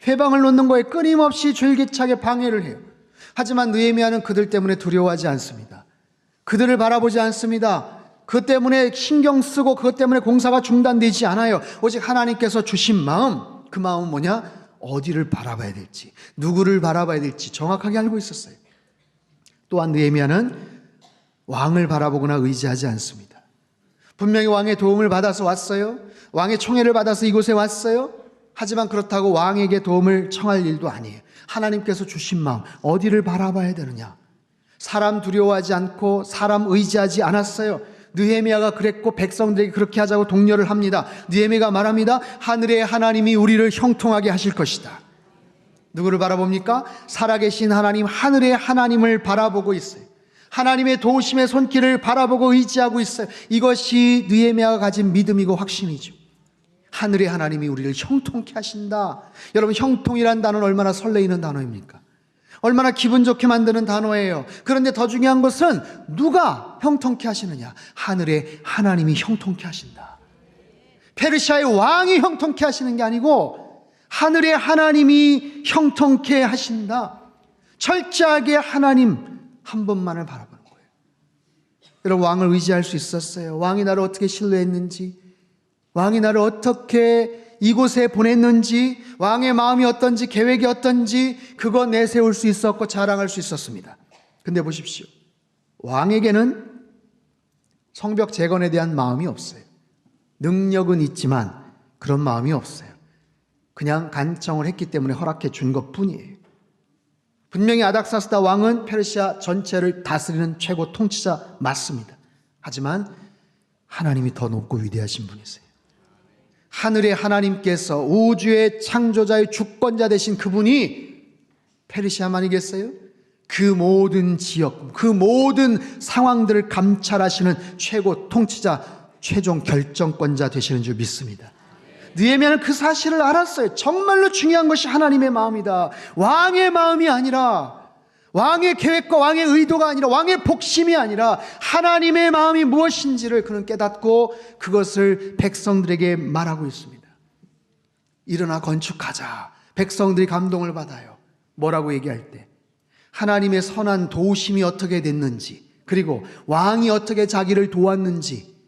회방을 놓는 거에 끊임없이 줄기차게 방해를 해요. 하지만 느헤미야는 그들 때문에 두려워하지 않습니다. 그들을 바라보지 않습니다. 그 때문에 신경 쓰고 그것 때문에 공사가 중단되지 않아요. 오직 하나님께서 주신 마음, 그 마음은 뭐냐? 어디를 바라봐야 될지, 누구를 바라봐야 될지 정확하게 알고 있었어요. 또한 느헤미야는 왕을 바라보거나 의지하지 않습니다. 분명히 왕의 도움을 받아서 왔어요. 왕의 총애를 받아서 이곳에 왔어요. 하지만 그렇다고 왕에게 도움을 청할 일도 아니에요. 하나님께서 주신 마음, 어디를 바라봐야 되느냐? 사람 두려워하지 않고 사람 의지하지 않았어요. 느헤미야가 그랬고 백성들에게 그렇게 하자고 독려를 합니다. 느헤미야가 말합니다. 하늘의 하나님이 우리를 형통하게 하실 것이다. 누구를 바라봅니까? 살아계신 하나님, 하늘의 하나님을 바라보고 있어요. 하나님의 도우심의 손길을 바라보고 의지하고 있어요. 이것이 느헤미야가 가진 믿음이고 확신이죠. 하늘의 하나님이 우리를 형통케 하신다. 여러분, 형통이란 단어는 얼마나 설레이는 단어입니까? 얼마나 기분 좋게 만드는 단어예요. 그런데 더 중요한 것은 누가 형통케 하시느냐? 하늘의 하나님이 형통케 하신다. 페르시아의 왕이 형통케 하시는 게 아니고 하늘의 하나님이 형통케 하신다. 철저하게 하나님 한 분만을 바라보는 거예요. 여러분, 왕을 의지할 수 있었어요. 왕이 나를 어떻게 신뢰했는지, 왕이 나를 어떻게 이곳에 보냈는지, 왕의 마음이 어떤지, 계획이 어떤지 그거 내세울 수 있었고 자랑할 수 있었습니다. 근데 보십시오. 왕에게는 성벽 재건에 대한 마음이 없어요. 능력은 있지만 그런 마음이 없어요. 그냥 간청을 했기 때문에 허락해 준 것뿐이에요. 분명히 아닥사스다 왕은 페르시아 전체를 다스리는 최고 통치자 맞습니다. 하지만 하나님이 더 높고 위대하신 분이세요. 하늘의 하나님께서 우주의 창조자의 주권자 되신 그분이 페르시아만이겠어요? 그 모든 지역, 그 모든 상황들을 감찰하시는 최고 통치자, 최종 결정권자 되시는 줄 믿습니다. 느헤미야는 그 사실을 알았어요. 정말로 중요한 것이 하나님의 마음이다. 왕의 마음이 아니라, 왕의 계획과 왕의 의도가 아니라, 왕의 복심이 아니라 하나님의 마음이 무엇인지를 그는 깨닫고 그것을 백성들에게 말하고 있습니다. 일어나 건축하자. 백성들이 감동을 받아요. 뭐라고 얘기할 때? 하나님의 선한 도우심이 어떻게 됐는지, 그리고 왕이 어떻게 자기를 도왔는지,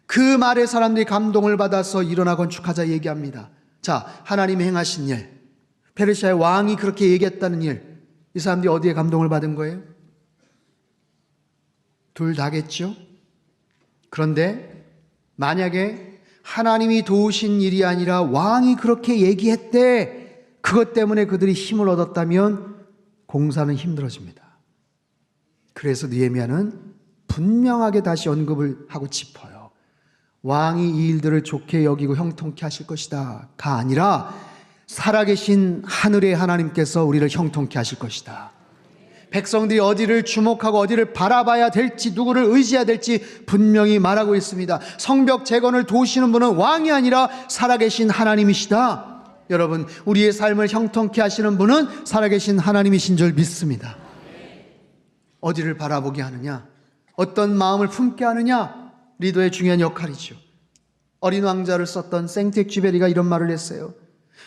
그 말에 사람들이 감동을 받아서 일어나 건축하자 얘기합니다. 자, 하나님이 행하신 일, 페르시아의 왕이 그렇게 얘기했다는 일, 이 사람들이 어디에 감동을 받은 거예요? 둘 다겠죠? 그런데 만약에 하나님이 도우신 일이 아니라 왕이 그렇게 얘기했대, 그것 때문에 그들이 힘을 얻었다면 공사는 힘들어집니다. 그래서 느헤미야는 분명하게 다시 언급을 하고 짚어요. 왕이 이 일들을 좋게 여기고 형통케 하실 것이다 가 아니라 살아계신 하늘의 하나님께서 우리를 형통케 하실 것이다. 백성들이 어디를 주목하고 어디를 바라봐야 될지, 누구를 의지해야 될지 분명히 말하고 있습니다. 성벽 재건을 도우시는 분은 왕이 아니라 살아계신 하나님이시다. 여러분, 우리의 삶을 형통케 하시는 분은 살아계신 하나님이신 줄 믿습니다. 어디를 바라보게 하느냐, 어떤 마음을 품게 하느냐, 리더의 중요한 역할이죠. 어린 왕자를 썼던 생텍쥐베리가 이런 말을 했어요.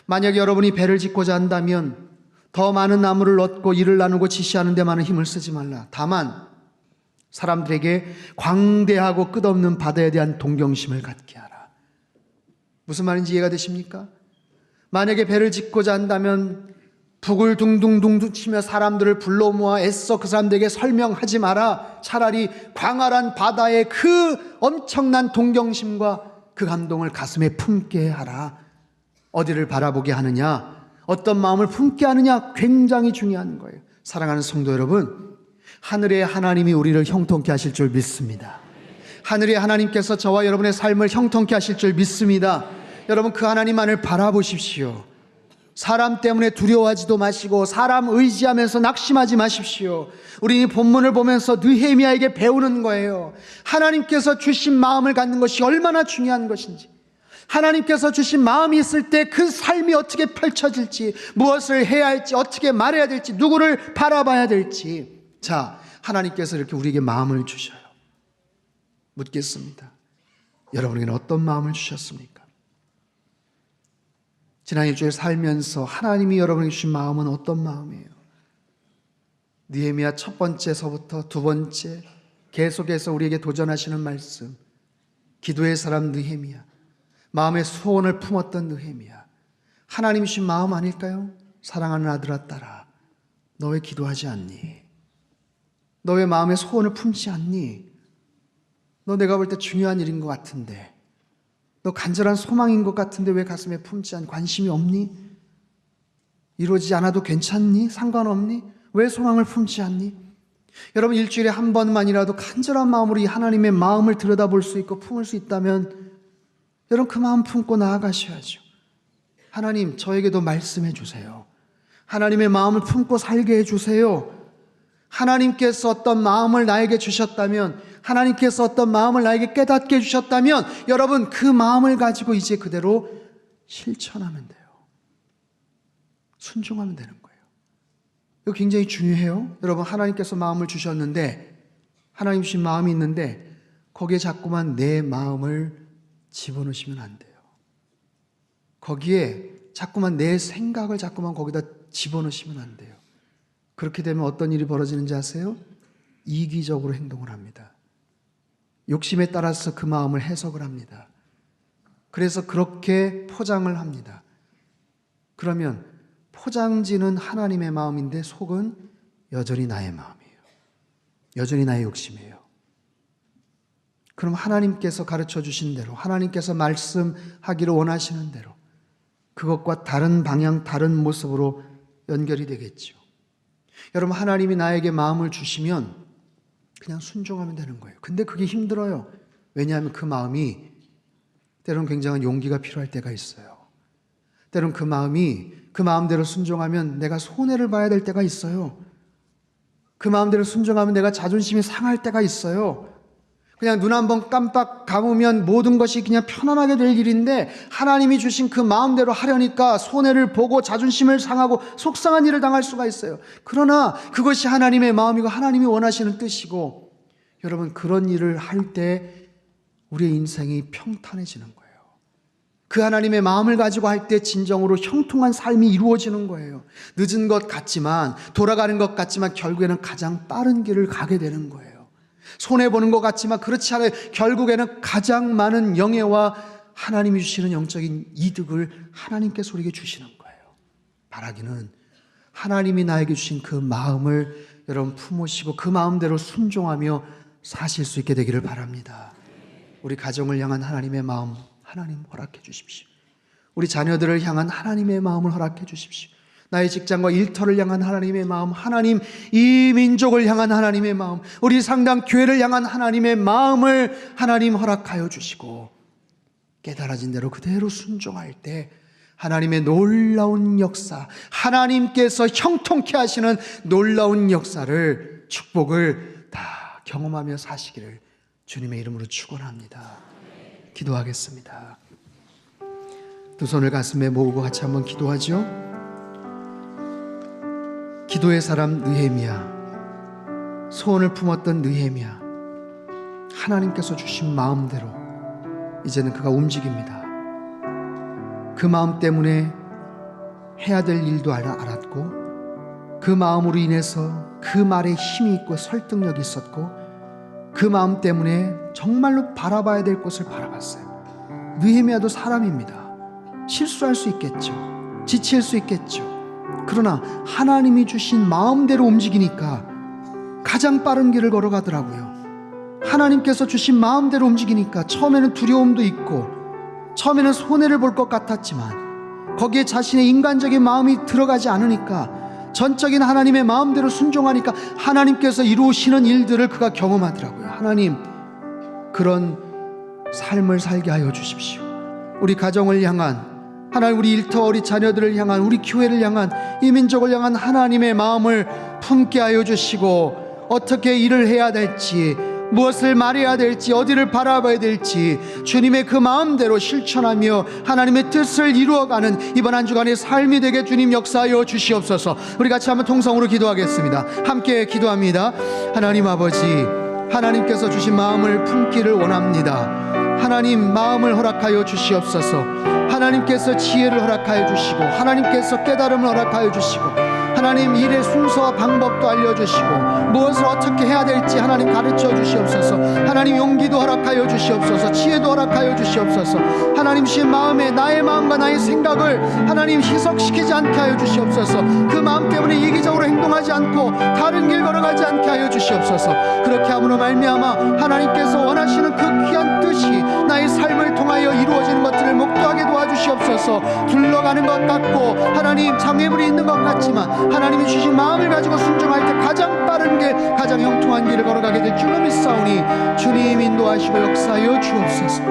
만약 여러분이 배를 짓고자 한다면 더 많은 나무를 얻고 일을 나누고 지시하는 데 많은 힘을 쓰지 말라. 다만 사람들에게 광대하고 끝없는 바다에 대한 동경심을 갖게 하라. 무슨 말인지 이해가 되십니까? 만약에 배를 짓고자 한다면 북을 둥둥둥둥 치며 사람들을 불러 모아 애써 그 사람들에게 설명하지 마라. 차라리 광활한 바다의 그 엄청난 동경심과 그 감동을 가슴에 품게 하라. 어디를 바라보게 하느냐, 어떤 마음을 품게 하느냐, 굉장히 중요한 거예요. 사랑하는 성도 여러분, 하늘의 하나님이 우리를 형통케 하실 줄 믿습니다. 하늘의 하나님께서 저와 여러분의 삶을 형통케 하실 줄 믿습니다. 여러분, 그 하나님만을 바라보십시오. 사람 때문에 두려워하지도 마시고 사람 의지하면서 낙심하지 마십시오. 우리 이 본문을 보면서 느헤미야에게 배우는 거예요. 하나님께서 주신 마음을 갖는 것이 얼마나 중요한 것인지, 하나님께서 주신 마음이 있을 때 그 삶이 어떻게 펼쳐질지, 무엇을 해야 할지, 어떻게 말해야 될지, 누구를 바라봐야 될지. 자, 하나님께서 이렇게 우리에게 마음을 주셔요. 묻겠습니다. 여러분에게는 어떤 마음을 주셨습니까? 지난 일주일 살면서 하나님이 여러분에게 주신 마음은 어떤 마음이에요? 느헤미야 첫 번째서부터 두 번째 계속해서 우리에게 도전하시는 말씀, 기도의 사람 느헤미야, 마음의 소원을 품었던 느헤미야, 하나님이 주신 마음 아닐까요? 사랑하는 아들아 딸아, 너 왜 기도하지 않니? 너 왜 마음의 소원을 품지 않니? 너 내가 볼 때 중요한 일인 것 같은데, 너 간절한 소망인 것 같은데 왜 가슴에 품지 않고 관심이 없니? 이루어지지 않아도 괜찮니? 상관없니? 왜 소망을 품지 않니? 여러분, 일주일에 한 번만이라도 간절한 마음으로 이 하나님의 마음을 들여다볼 수 있고 품을 수 있다면 여러분, 그 마음 품고 나아가셔야죠. 하나님, 저에게도 말씀해 주세요. 하나님의 마음을 품고 살게 해주세요. 하나님께서 어떤 마음을 나에게 주셨다면, 하나님께서 어떤 마음을 나에게 깨닫게 해주셨다면 여러분, 그 마음을 가지고 이제 그대로 실천하면 돼요. 순종하면 되는 거예요. 이거 굉장히 중요해요. 여러분, 하나님께서 마음을 주셨는데, 하나님 주신 마음이 있는데 거기에 자꾸만 내 마음을 집어넣으시면 안 돼요. 거기에 자꾸만 내 생각을 자꾸만 거기다 집어넣으시면 안 돼요. 그렇게 되면 어떤 일이 벌어지는지 아세요? 이기적으로 행동을 합니다. 욕심에 따라서 그 마음을 해석을 합니다. 그래서 그렇게 포장을 합니다. 그러면 포장지는 하나님의 마음인데 속은 여전히 나의 마음이에요. 여전히 나의 욕심이에요. 그럼 하나님께서 가르쳐 주신 대로, 하나님께서 말씀하기를 원하시는 대로 그것과 다른 방향, 다른 모습으로 연결이 되겠죠. 여러분, 하나님이 나에게 마음을 주시면 그냥 순종하면 되는 거예요. 근데 그게 힘들어요. 왜냐하면 그 마음이 때로는 굉장한 용기가 필요할 때가 있어요. 때로는 그 마음이 그 마음대로 순종하면 내가 손해를 봐야 될 때가 있어요. 그 마음대로 순종하면 내가 자존심이 상할 때가 있어요. 그냥 눈 한번 깜빡 감으면 모든 것이 그냥 편안하게 될 일인데 하나님이 주신 그 마음대로 하려니까 손해를 보고 자존심을 상하고 속상한 일을 당할 수가 있어요. 그러나 그것이 하나님의 마음이고 하나님이 원하시는 뜻이고, 여러분, 그런 일을 할 때 우리의 인생이 평탄해지는 거예요. 그 하나님의 마음을 가지고 할 때 진정으로 형통한 삶이 이루어지는 거예요. 늦은 것 같지만, 돌아가는 것 같지만 결국에는 가장 빠른 길을 가게 되는 거예요. 손해보는 것 같지만 그렇지 않아요. 결국에는 가장 많은 영예와 하나님이 주시는 영적인 이득을 하나님께서 우리에게 주시는 거예요. 바라기는 하나님이 나에게 주신 그 마음을 여러분 품으시고 그 마음대로 순종하며 사실 수 있게 되기를 바랍니다. 우리 가정을 향한 하나님의 마음, 하나님 허락해 주십시오. 우리 자녀들을 향한 하나님의 마음을 허락해 주십시오. 나의 직장과 일터를 향한 하나님의 마음, 하나님 이 민족을 향한 하나님의 마음, 우리 상당 교회를 향한 하나님의 마음을 하나님 허락하여 주시고 깨달아진 대로 그대로 순종할 때 하나님의 놀라운 역사, 하나님께서 형통케 하시는 놀라운 역사를, 축복을 다 경험하며 사시기를 주님의 이름으로 축원합니다. 기도하겠습니다. 두 손을 가슴에 모으고 같이 한번 기도하죠. 기도의 사람 느헤미야, 소원을 품었던 느헤미야, 하나님께서 주신 마음대로 이제는 그가 움직입니다. 그 마음 때문에 해야 될 일도 알았고, 그 마음으로 인해서 그 말에 힘이 있고 설득력이 있었고, 그 마음 때문에 정말로 바라봐야 될 곳을 바라봤어요. 느헤미야도 사람입니다. 실수할 수 있겠죠. 지칠 수 있겠죠. 그러나 하나님이 주신 마음대로 움직이니까 가장 빠른 길을 걸어가더라고요. 하나님께서 주신 마음대로 움직이니까 처음에는 두려움도 있고 처음에는 손해를 볼 것 같았지만 거기에 자신의 인간적인 마음이 들어가지 않으니까 전적인 하나님의 마음대로 순종하니까 하나님께서 이루시는 일들을 그가 경험하더라고요. 하나님, 그런 삶을 살게 하여 주십시오. 우리 가정을 향한, 하나님, 우리 일터 우리 자녀들을 향한, 우리 교회를 향한, 이 민족을 향한 하나님의 마음을 품게 하여 주시고 어떻게 일을 해야 될지, 무엇을 말해야 될지, 어디를 바라봐야 될지 주님의 그 마음대로 실천하며 하나님의 뜻을 이루어가는 이번 한 주간의 삶이 되게 주님 역사하여 주시옵소서. 우리 같이 한번 통성으로 기도하겠습니다. 함께 기도합니다. 하나님 아버지, 하나님께서 주신 마음을 품기를 원합니다. 하나님, 마음을 허락하여 주시옵소서. 하나님께서 지혜를 허락하여 주시고 하나님께서 깨달음을 허락하여 주시고 하나님, 일의 순서와 방법도 알려주시고 무엇을 어떻게 해야 될지 하나님 가르쳐 주시옵소서. 하나님, 용기도 허락하여 주시옵소서. 지혜도 허락하여 주시옵소서. 하나님, 신 마음에 나의 마음과 나의 생각을 하나님 희석시키지 않게 하여 주시옵소서. 그 마음 때문에 이기적으로 행동하지 않고 다른 길 걸어가지 않게 하여 주시옵소서. 그렇게 함으로 말미암아 하나님께서 원하시는 그 귀한 뜻이 나의 삶을 통하여 이루어지는 것들을 목도하게 도와주시옵소서. 둘러가는 것 같고 하나님, 장애물이 있는 것 같지만 하나님이 주신 마음을 가지고 순종할 때 가장 빠른 길, 가장 형통한 길을 걸어가게 될 줄로 믿사오니 주님 인도하시고 역사하여 주옵소서.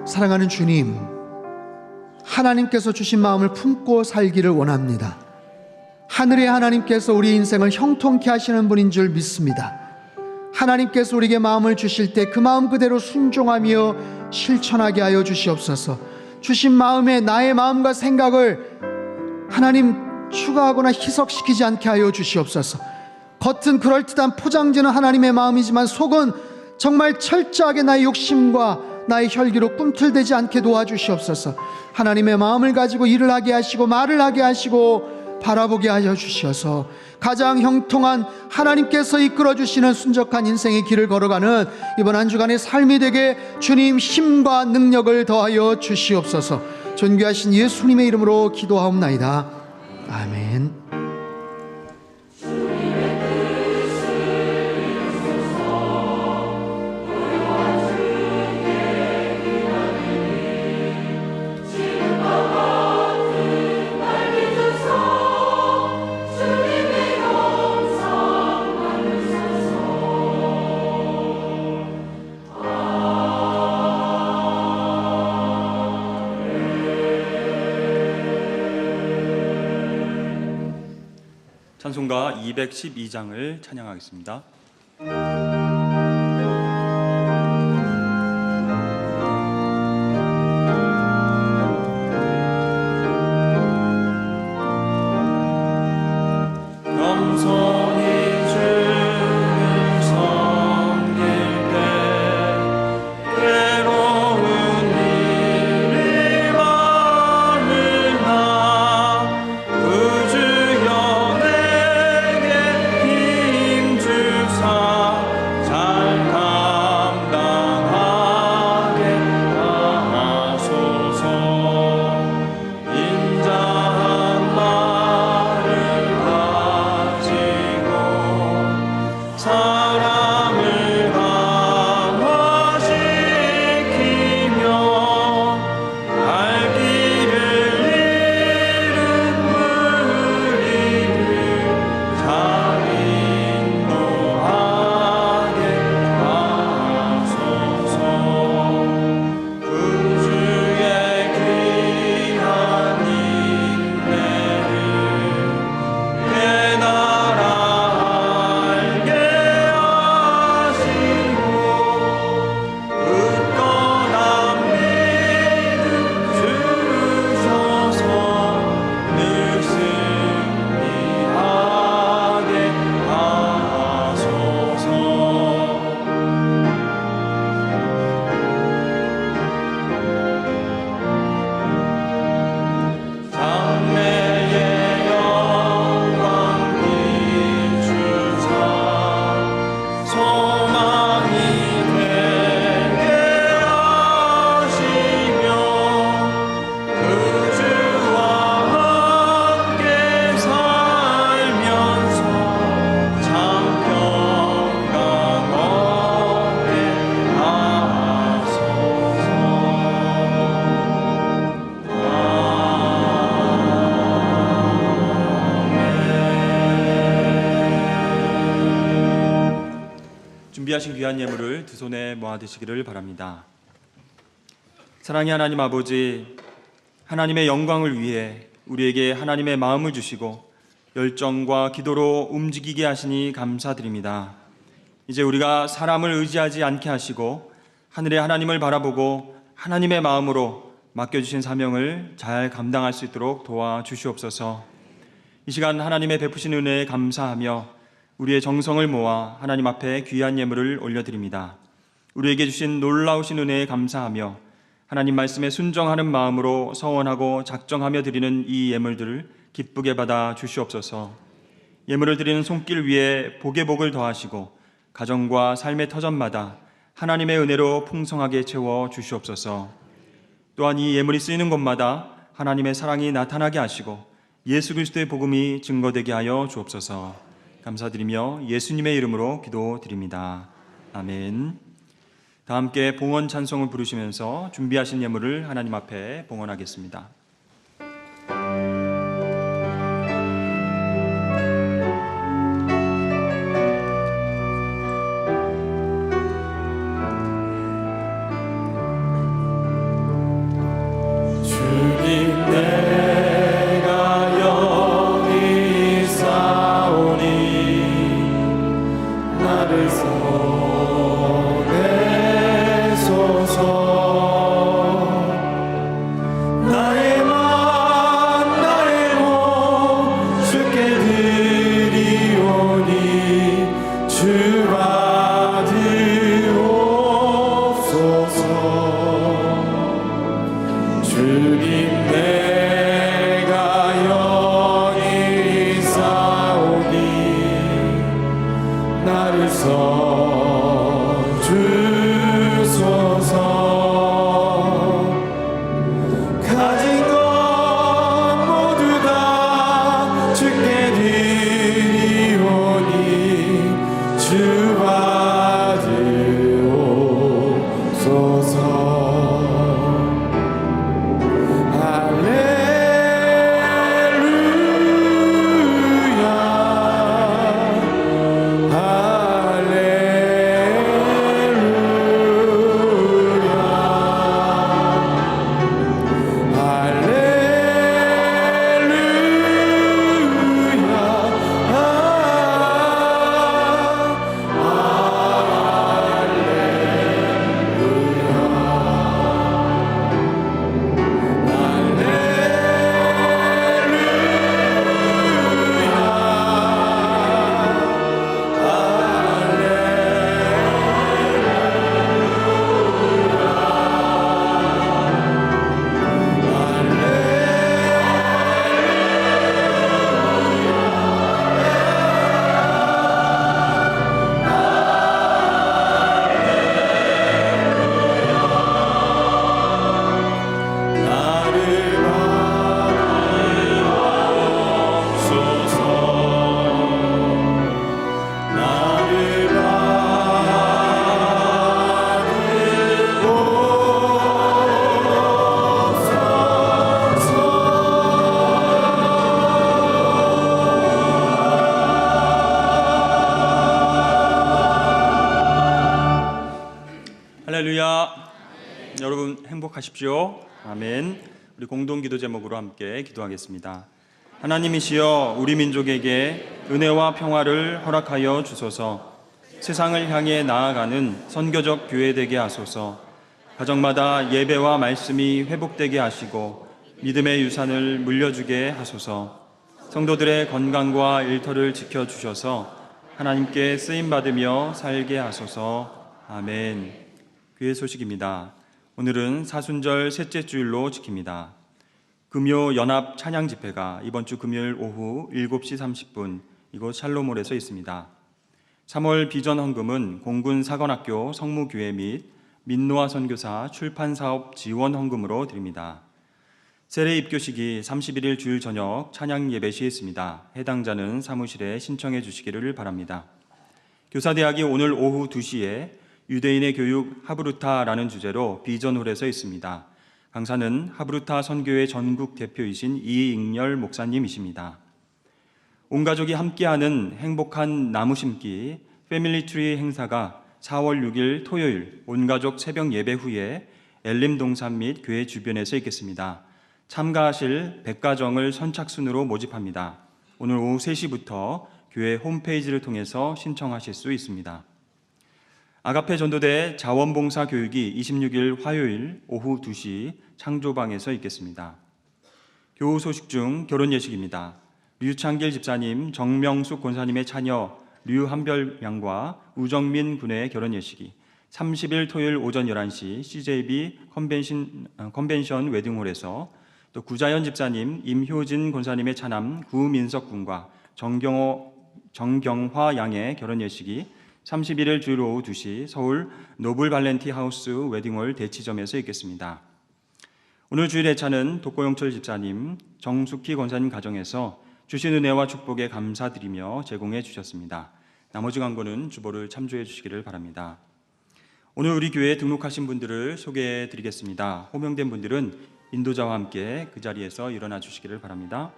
사랑하는 주님, 하나님께서 주신 마음을 품고 살기를 원합니다. 하늘의 하나님께서 우리 인생을 형통케 하시는 분인 줄 믿습니다. 하나님께서 우리에게 마음을 주실 때 그 마음 그대로 순종하며 실천하게 하여 주시옵소서. 주신 마음에 나의 마음과 생각을 하나님 추가하거나 희석시키지 않게 하여 주시옵소서. 겉은 그럴듯한 포장지는 하나님의 마음이지만 속은 정말 철저하게 나의 욕심과 나의 혈기로 꿈틀대지 않게 도와주시옵소서. 하나님의 마음을 가지고 일을 하게 하시고 말을 하게 하시고 바라보게 하여 주셔서 가장 형통한 하나님께서 이끌어주시는 순적한 인생의 길을 걸어가는 이번 한 주간의 삶이 되게 주님 힘과 능력을 더하여 주시옵소서. 존귀하신 예수님의 이름으로 기도하옵나이다. 아멘. 찬송가 212장을 찬양하겠습니다. 겸손히 주를 섬길 때 괴로운 일이 많으나 구주 깨달아 알게 준비하신 귀한 예물을 두 손에 모아 드시기를 바랍니다. 사랑의 하나님 아버지, 하나님의 영광을 위해 우리에게 하나님의 마음을 주시고 열정과 기도로 움직이게 하시니 감사드립니다. 이제 우리가 사람을 의지하지 않게 하시고 하늘의 하나님을 바라보고 하나님의 마음으로 맡겨주신 사명을 잘 감당할 수 있도록 도와주시옵소서. 이 시간 하나님의 베푸신 은혜에 감사하며 우리의 정성을 모아 하나님 앞에 귀한 예물을 올려드립니다. 우리에게 주신 놀라우신 은혜에 감사하며 하나님 말씀에 순종하는 마음으로 서원하고 작정하며 드리는 이 예물들을 기쁘게 받아 주시옵소서. 예물을 드리는 손길 위에 복의 복을 더하시고 가정과 삶의 터전마다 하나님의 은혜로 풍성하게 채워 주시옵소서. 또한 이 예물이 쓰이는 곳마다 하나님의 사랑이 나타나게 하시고 예수 그리스도의 복음이 증거되게 하여 주옵소서. 감사드리며 예수님의 이름으로 기도드립니다. 아멘. 다 함께 봉헌 찬송을 부르시면서 준비하신 예물을 하나님 앞에 봉헌하겠습니다. 주님 내가 여기 있사오니 나를 보내소서. 나의 맘 나의 몸 주께 드리오니 주 받으옵소서. 주님 내가 여기 있사오니 나를 써주소서. 가진 것 모두 다 주께 드리오니 주 받으옵소서. 할렐루야. 여러분 행복하십시오. 아멘. 우리 공동기도 제목으로 함께 기도하겠습니다. 하나님이시여 우리 민족에게 은혜와 평화를 허락하여 주소서. 세상을 향해 나아가는 선교적 교회 되게 하소서. 가정마다 예배와 말씀이 회복되게 하시고 믿음의 유산을 물려주게 하소서. 성도들의 건강과 일터를 지켜주셔서 하나님께 쓰임받으며 살게 하소서. 아멘. 교회 소식입니다. 오늘은 사순절 셋째 주일로 지킵니다. 금요 연합 찬양 집회가 이번 주 금요일 오후 7시 30분 이곳 샬롬홀에서 있습니다. 3월 비전 헌금은 공군 사관학교 성무교회 및 민노아 선교사 출판사업 지원 헌금으로 드립니다. 세례 입교식이 31일 주일 저녁 찬양 예배 시에 있습니다. 해당자는 사무실에 신청해 주시기를 바랍니다. 교사대학이 오늘 오후 2시에 유대인의 교육 하브루타라는 주제로 비전홀에서 있습니다. 강사는 하브루타 선교회 전국 대표이신 이익열 목사님이십니다. 온 가족이 함께하는 행복한 나무 심기 패밀리 트리 행사가 4월 6일 토요일 온가족 새벽 예배 후에 엘림 동산 및 교회 주변에서 있겠습니다. 참가하실 100가정을 선착순으로 모집합니다. 오늘 오후 3시부터 교회 홈페이지를 통해서 신청하실 수 있습니다. 아가페 전도대 자원봉사 교육이 26일 화요일 오후 2시 창조방에서 있겠습니다. 교우 소식 중 결혼 예식입니다. 류창길 집사님, 정명숙 권사님의 자녀 류한별 양과 우정민 군의 결혼 예식이 30일 토요일 오전 11시 CJB 컨벤션 웨딩홀에서, 또 구자연 집사님, 임효진 권사님의 차남 구민석 군과 정경화 양의 결혼 예식이 31일 주일 오후 2시 서울 노블 발렌티 하우스 웨딩홀 대치점에서 있겠습니다. 오늘 주일 예차는 독고영철 집사님, 정숙희 권사님 가정에서 주신 은혜와 축복에 감사드리며 제공해 주셨습니다. 나머지 광고는 주보를 참조해 주시기를 바랍니다. 오늘 우리 교회에 등록하신 분들을 소개해 드리겠습니다. 호명된 분들은 인도자와 함께 그 자리에서 일어나 주시기를 바랍니다.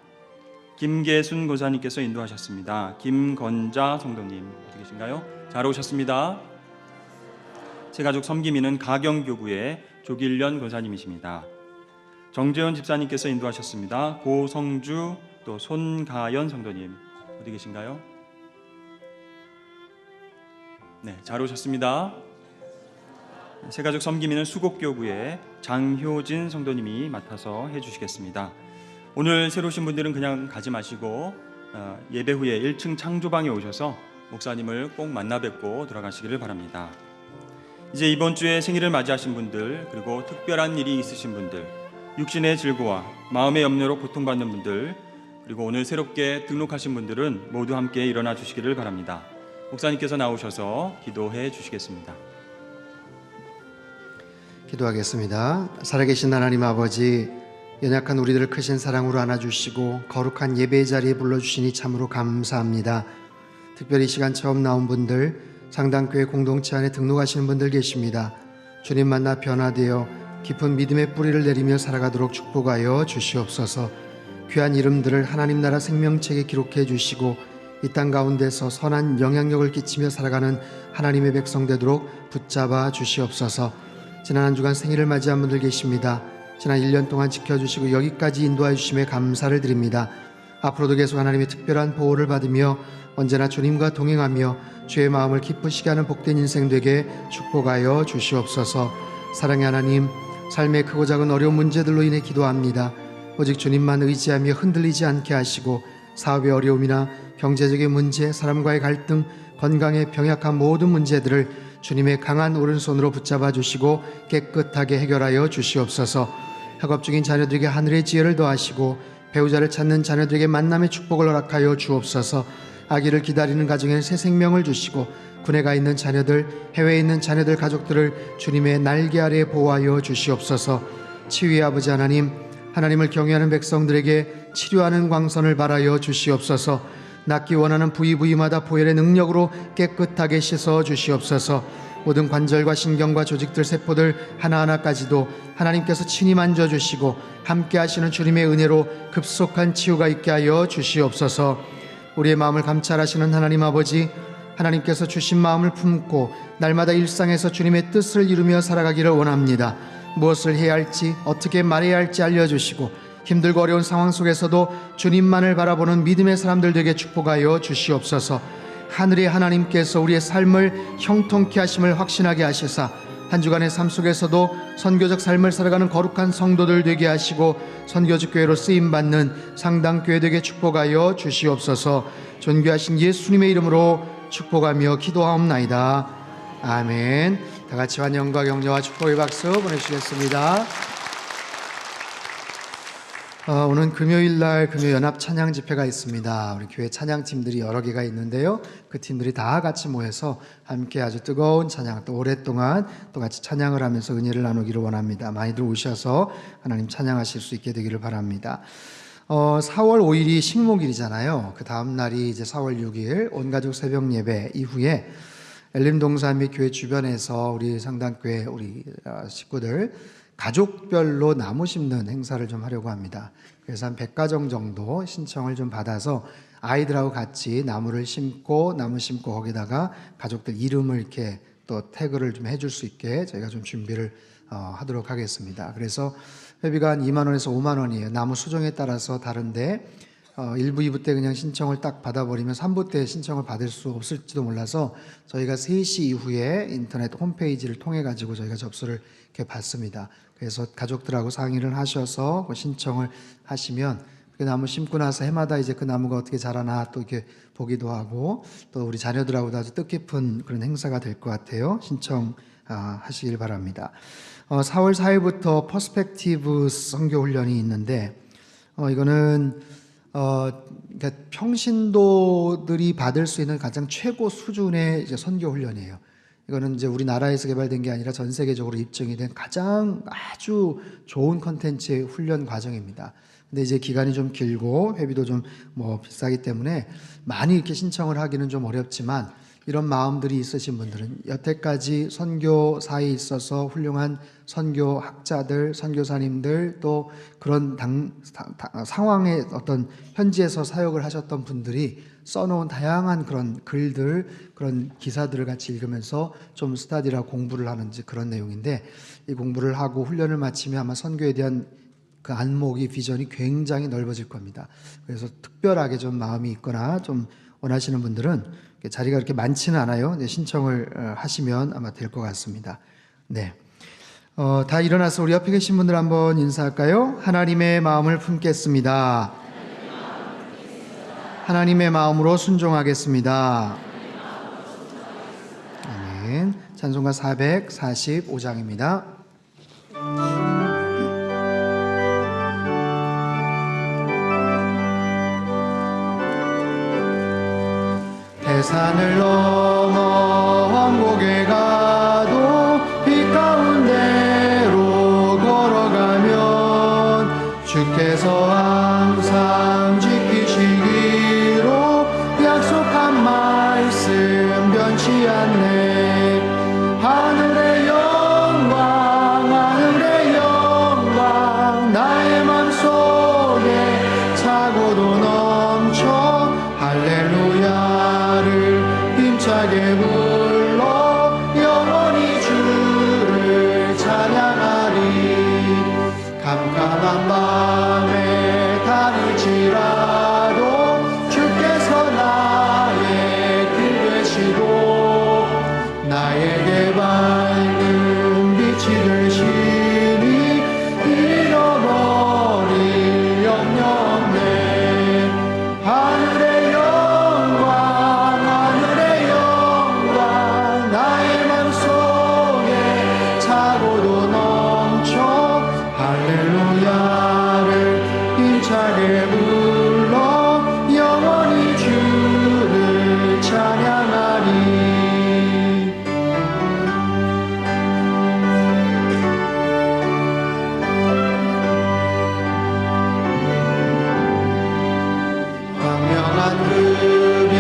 김계순 권사님께서 인도하셨습니다. 김건자 성도님 어디 계신가요? 잘 오셨습니다. 새가족 섬김인은 가경교구의 조길련 권사님이십니다. 정재현 집사님께서 인도하셨습니다. 고성주 또 손가연 성도님 어디 계신가요? 네, 잘 오셨습니다. 새가족 섬김인은 수곡교구의 장효진 성도님이 맡아서 해주시겠습니다. 오늘 새로 오신 분들은 그냥 가지 마시고 예배 후에 1층 창조방에 오셔서 목사님을 꼭 만나 뵙고 돌아가시기를 바랍니다. 이제 이번 주에 생일을 맞이하신 분들, 그리고 특별한 일이 있으신 분들, 육신의 질고와 마음의 염려로 고통받는 분들, 그리고 오늘 새롭게 등록하신 분들은 모두 함께 일어나 주시기를 바랍니다. 목사님께서 나오셔서 기도해 주시겠습니다. 기도하겠습니다. 살아계신 하나님 아버지, 연약한 우리들을 크신 사랑으로 안아주시고 거룩한 예배의 자리에 불러주시니 참으로 감사합니다. 특별히 이 시간 처음 나온 분들, 상당교회 공동체 안에 등록하시는 분들 계십니다. 주님 만나 변화되어 깊은 믿음의 뿌리를 내리며 살아가도록 축복하여 주시옵소서. 귀한 이름들을 하나님 나라 생명책에 기록해 주시고 이 땅 가운데서 선한 영향력을 끼치며 살아가는 하나님의 백성 되도록 붙잡아 주시옵소서. 지난 한 주간 생일을 맞이한 분들 계십니다. 지난 1년 동안 지켜주시고 여기까지 인도해 주심에 감사를 드립니다. 앞으로도 계속 하나님의 특별한 보호를 받으며 언제나 주님과 동행하며 주의 마음을 기쁘시게 하는 복된 인생 되게 축복하여 주시옵소서. 사랑의 하나님, 삶의 크고 작은 어려운 문제들로 인해 기도합니다. 오직 주님만 의지하며 흔들리지 않게 하시고 사업의 어려움이나 경제적인 문제, 사람과의 갈등, 건강의 병약한 모든 문제들을 주님의 강한 오른손으로 붙잡아 주시고 깨끗하게 해결하여 주시옵소서. 학업 중인 자녀들에게 하늘의 지혜를 더하시고 배우자를 찾는 자녀들에게 만남의 축복을 허락하여 주옵소서. 아기를 기다리는 가정에는 새 생명을 주시고 군에 가 있는 자녀들, 해외에 있는 자녀들 가족들을 주님의 날개 아래에 보호하여 주시옵소서. 치유의 아버지 하나님, 하나님을 경외하는 백성들에게 치료하는 광선을 발하여 주시옵소서. 낫기 원하는 부위마다 보혈의 능력으로 깨끗하게 씻어 주시옵소서. 모든 관절과 신경과 조직들, 세포들 하나하나까지도 하나님께서 친히 만져주시고 함께 하시는 주님의 은혜로 급속한 치유가 있게 하여 주시옵소서. 우리의 마음을 감찰하시는 하나님 아버지, 하나님께서 주신 마음을 품고 날마다 일상에서 주님의 뜻을 이루며 살아가기를 원합니다. 무엇을 해야 할지, 어떻게 말해야 할지 알려주시고 힘들고 어려운 상황 속에서도 주님만을 바라보는 믿음의 사람들 되게 축복하여 주시옵소서. 하늘의 하나님께서 우리의 삶을 형통케 하심을 확신하게 하시사 한 주간의 삶 속에서도 선교적 삶을 살아가는 거룩한 성도들 되게 하시고 선교적 교회로 쓰임받는 상당교회 되게 축복하여 주시옵소서. 존귀하신 예수님의 이름으로 축복하며 기도하옵나이다. 아멘. 다 같이 환영과 격려와 축복의 박수 보내주시겠습니다. 오늘 금요일날 금요연합 찬양 집회가 있습니다. 우리 교회 찬양팀들이 여러 개가 있는데요, 그 팀들이 다 같이 모여서 함께 아주 뜨거운 찬양, 또 오랫동안 또 같이 찬양을 하면서 은혜를 나누기를 원합니다. 많이들 오셔서 하나님 찬양하실 수 있게 되기를 바랍니다. 4월 5일이 식목일이잖아요. 그 다음 날이 이제 4월 6일 온가족 새벽 예배 이후에 엘림 동산 및 교회 주변에서 우리 상당교회 우리 식구들 가족별로 나무 심는 행사를 좀 하려고 합니다. 그래서 한 100가정 정도 신청을 좀 받아서 아이들하고 같이 나무를 심고 나무 심고 거기다가 가족들 이름을 이렇게 또 태그를 좀 해줄 수 있게 저희가 좀 준비를 하도록 하겠습니다. 그래서 회비가 한 2만 원에서 5만 원이에요. 나무 수종에 따라서 다른데 1부, 2부 때 그냥 신청을 딱 받아버리면 3부 때 신청을 받을 수 없을지도 몰라서 저희가 3시 이후에 인터넷 홈페이지를 통해 가지고 저희가 접수를 이렇게 받습니다. 그래서 가족들하고 상의를 하셔서 그 신청을 하시면 그 나무 심고 나서 해마다 이제 그 나무가 어떻게 자라나 또 이렇게 보기도 하고 또 우리 자녀들하고도 아주 뜻깊은 그런 행사가 될 것 같아요. 신청하시길 바랍니다. 4월 4일부터 퍼스펙티브 선교 훈련이 있는데 이거는 그러니까 평신도들이 받을 수 있는 가장 최고 수준의 이제 선교 훈련이에요. 이거는 이제 우리나라에서 개발된 게 아니라 전 세계적으로 입증이 된 가장 아주 좋은 컨텐츠의 훈련 과정입니다. 근데 이제 기간이 좀 길고 회비도 좀 비싸기 때문에 많이 이렇게 신청을 하기는 좀 어렵지만 이런 마음들이 있으신 분들은 여태까지 선교사에 있어서 훌륭한 선교학자들, 선교사님들 또 그런 상황에 어떤 현지에서 사역을 하셨던 분들이 써놓은 다양한 그런 글들, 그런 기사들을 같이 읽으면서 좀 스타디라 공부를 하는지 그런 내용인데 이 공부를 하고 훈련을 마치면 아마 선교에 대한 그 안목이 비전이 굉장히 넓어질 겁니다. 그래서 특별하게 좀 마음이 있거나 좀 원하시는 분들은 자리가 그렇게 많지는 않아요. 신청을 하시면 아마 될 것 같습니다. 네. 다 일어나서 우리 옆에 계신 분들 한번 인사할까요? 하나님의 마음을 품겠습니다. 하나님의 마음으로 순종하겠습니다. 아멘. 찬송가 445장입니다. 산을 넘어 왕복에 가도 빛 가운데로 걸어가면 주께서 항상 지키시기로 약속한 말씀 변치 않네. 하늘의 영광 나의 맘속에 차고도 넘쳐 할렐루야를 힘차게 불러 영원히 주를 찬양하리. 캄캄한 밤에 다닐지라도 주께서 나의 길 되시고 나에게 밝은 빛이 되시니 잃어버릴 염려 없네. 하늘의 영광 나의 맘속에 차고도 넘쳐 할렐루야를 힘차게 불러 영원히 주를 찬양하리. 광명한 그빛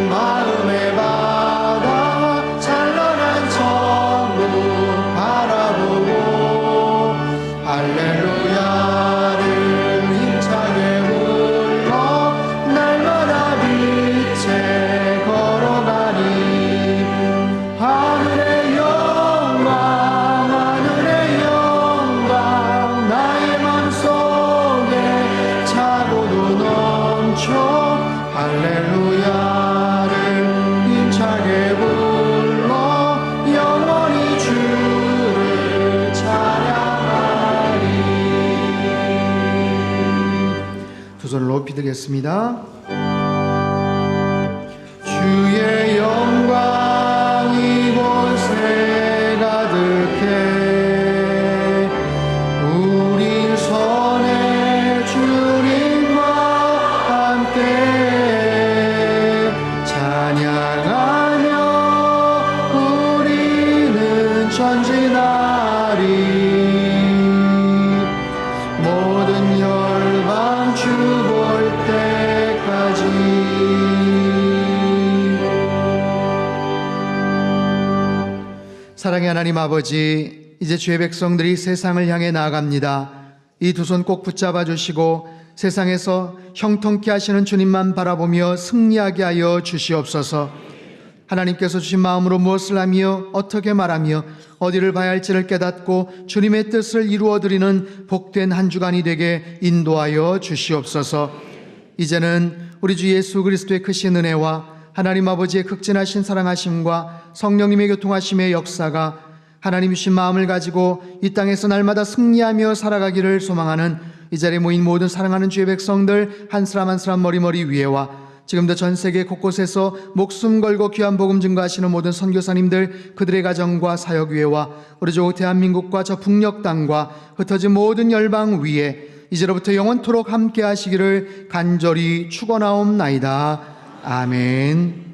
마음에 받아 찬란한 천국 바라보고 할렐루야를 힘차게 불러 날마다 빛에 걸어가니. 하늘의 영광 나의 맘속에 차고도 넘쳐 할렐루야를 힘차게 불러 영원히 주를 찬양하리. 두 손을 높이 들겠습니다. 주의 영광 이곳에 가득해 우리 손에 주님과 함께 찬양하며 우리는 전진하리. 모든 열방 주 볼 때까지. 사랑의 하나님 아버지, 이제 주의 백성들이 세상을 향해 나아갑니다. 이 두 손 꼭 붙잡아 주시고 세상에서 형통케 하시는 주님만 바라보며 승리하게 하여 주시옵소서. 하나님께서 주신 마음으로 무엇을 하며 어떻게 말하며 어디를 봐야 할지를 깨닫고 주님의 뜻을 이루어드리는 복된 한 주간이 되게 인도하여 주시옵소서. 이제는 우리 주 예수 그리스도의 크신 은혜와 하나님 아버지의 극진하신 사랑하심과 성령님의 교통하심의 역사가 하나님 주신 마음을 가지고 이 땅에서 날마다 승리하며 살아가기를 소망하는 이 자리에 모인 모든 사랑하는 주의 백성들 한 사람 한 사람 머리머리 위에와 지금도 전 세계 곳곳에서 목숨 걸고 귀한 복음 증거하시는 모든 선교사님들 그들의 가정과 사역 위에와 우리 주 대한민국과 저 북녘 땅과 흩어진 모든 열방 위에 이제로부터 영원토록 함께 하시기를 간절히 축원하옵나이다. 아멘.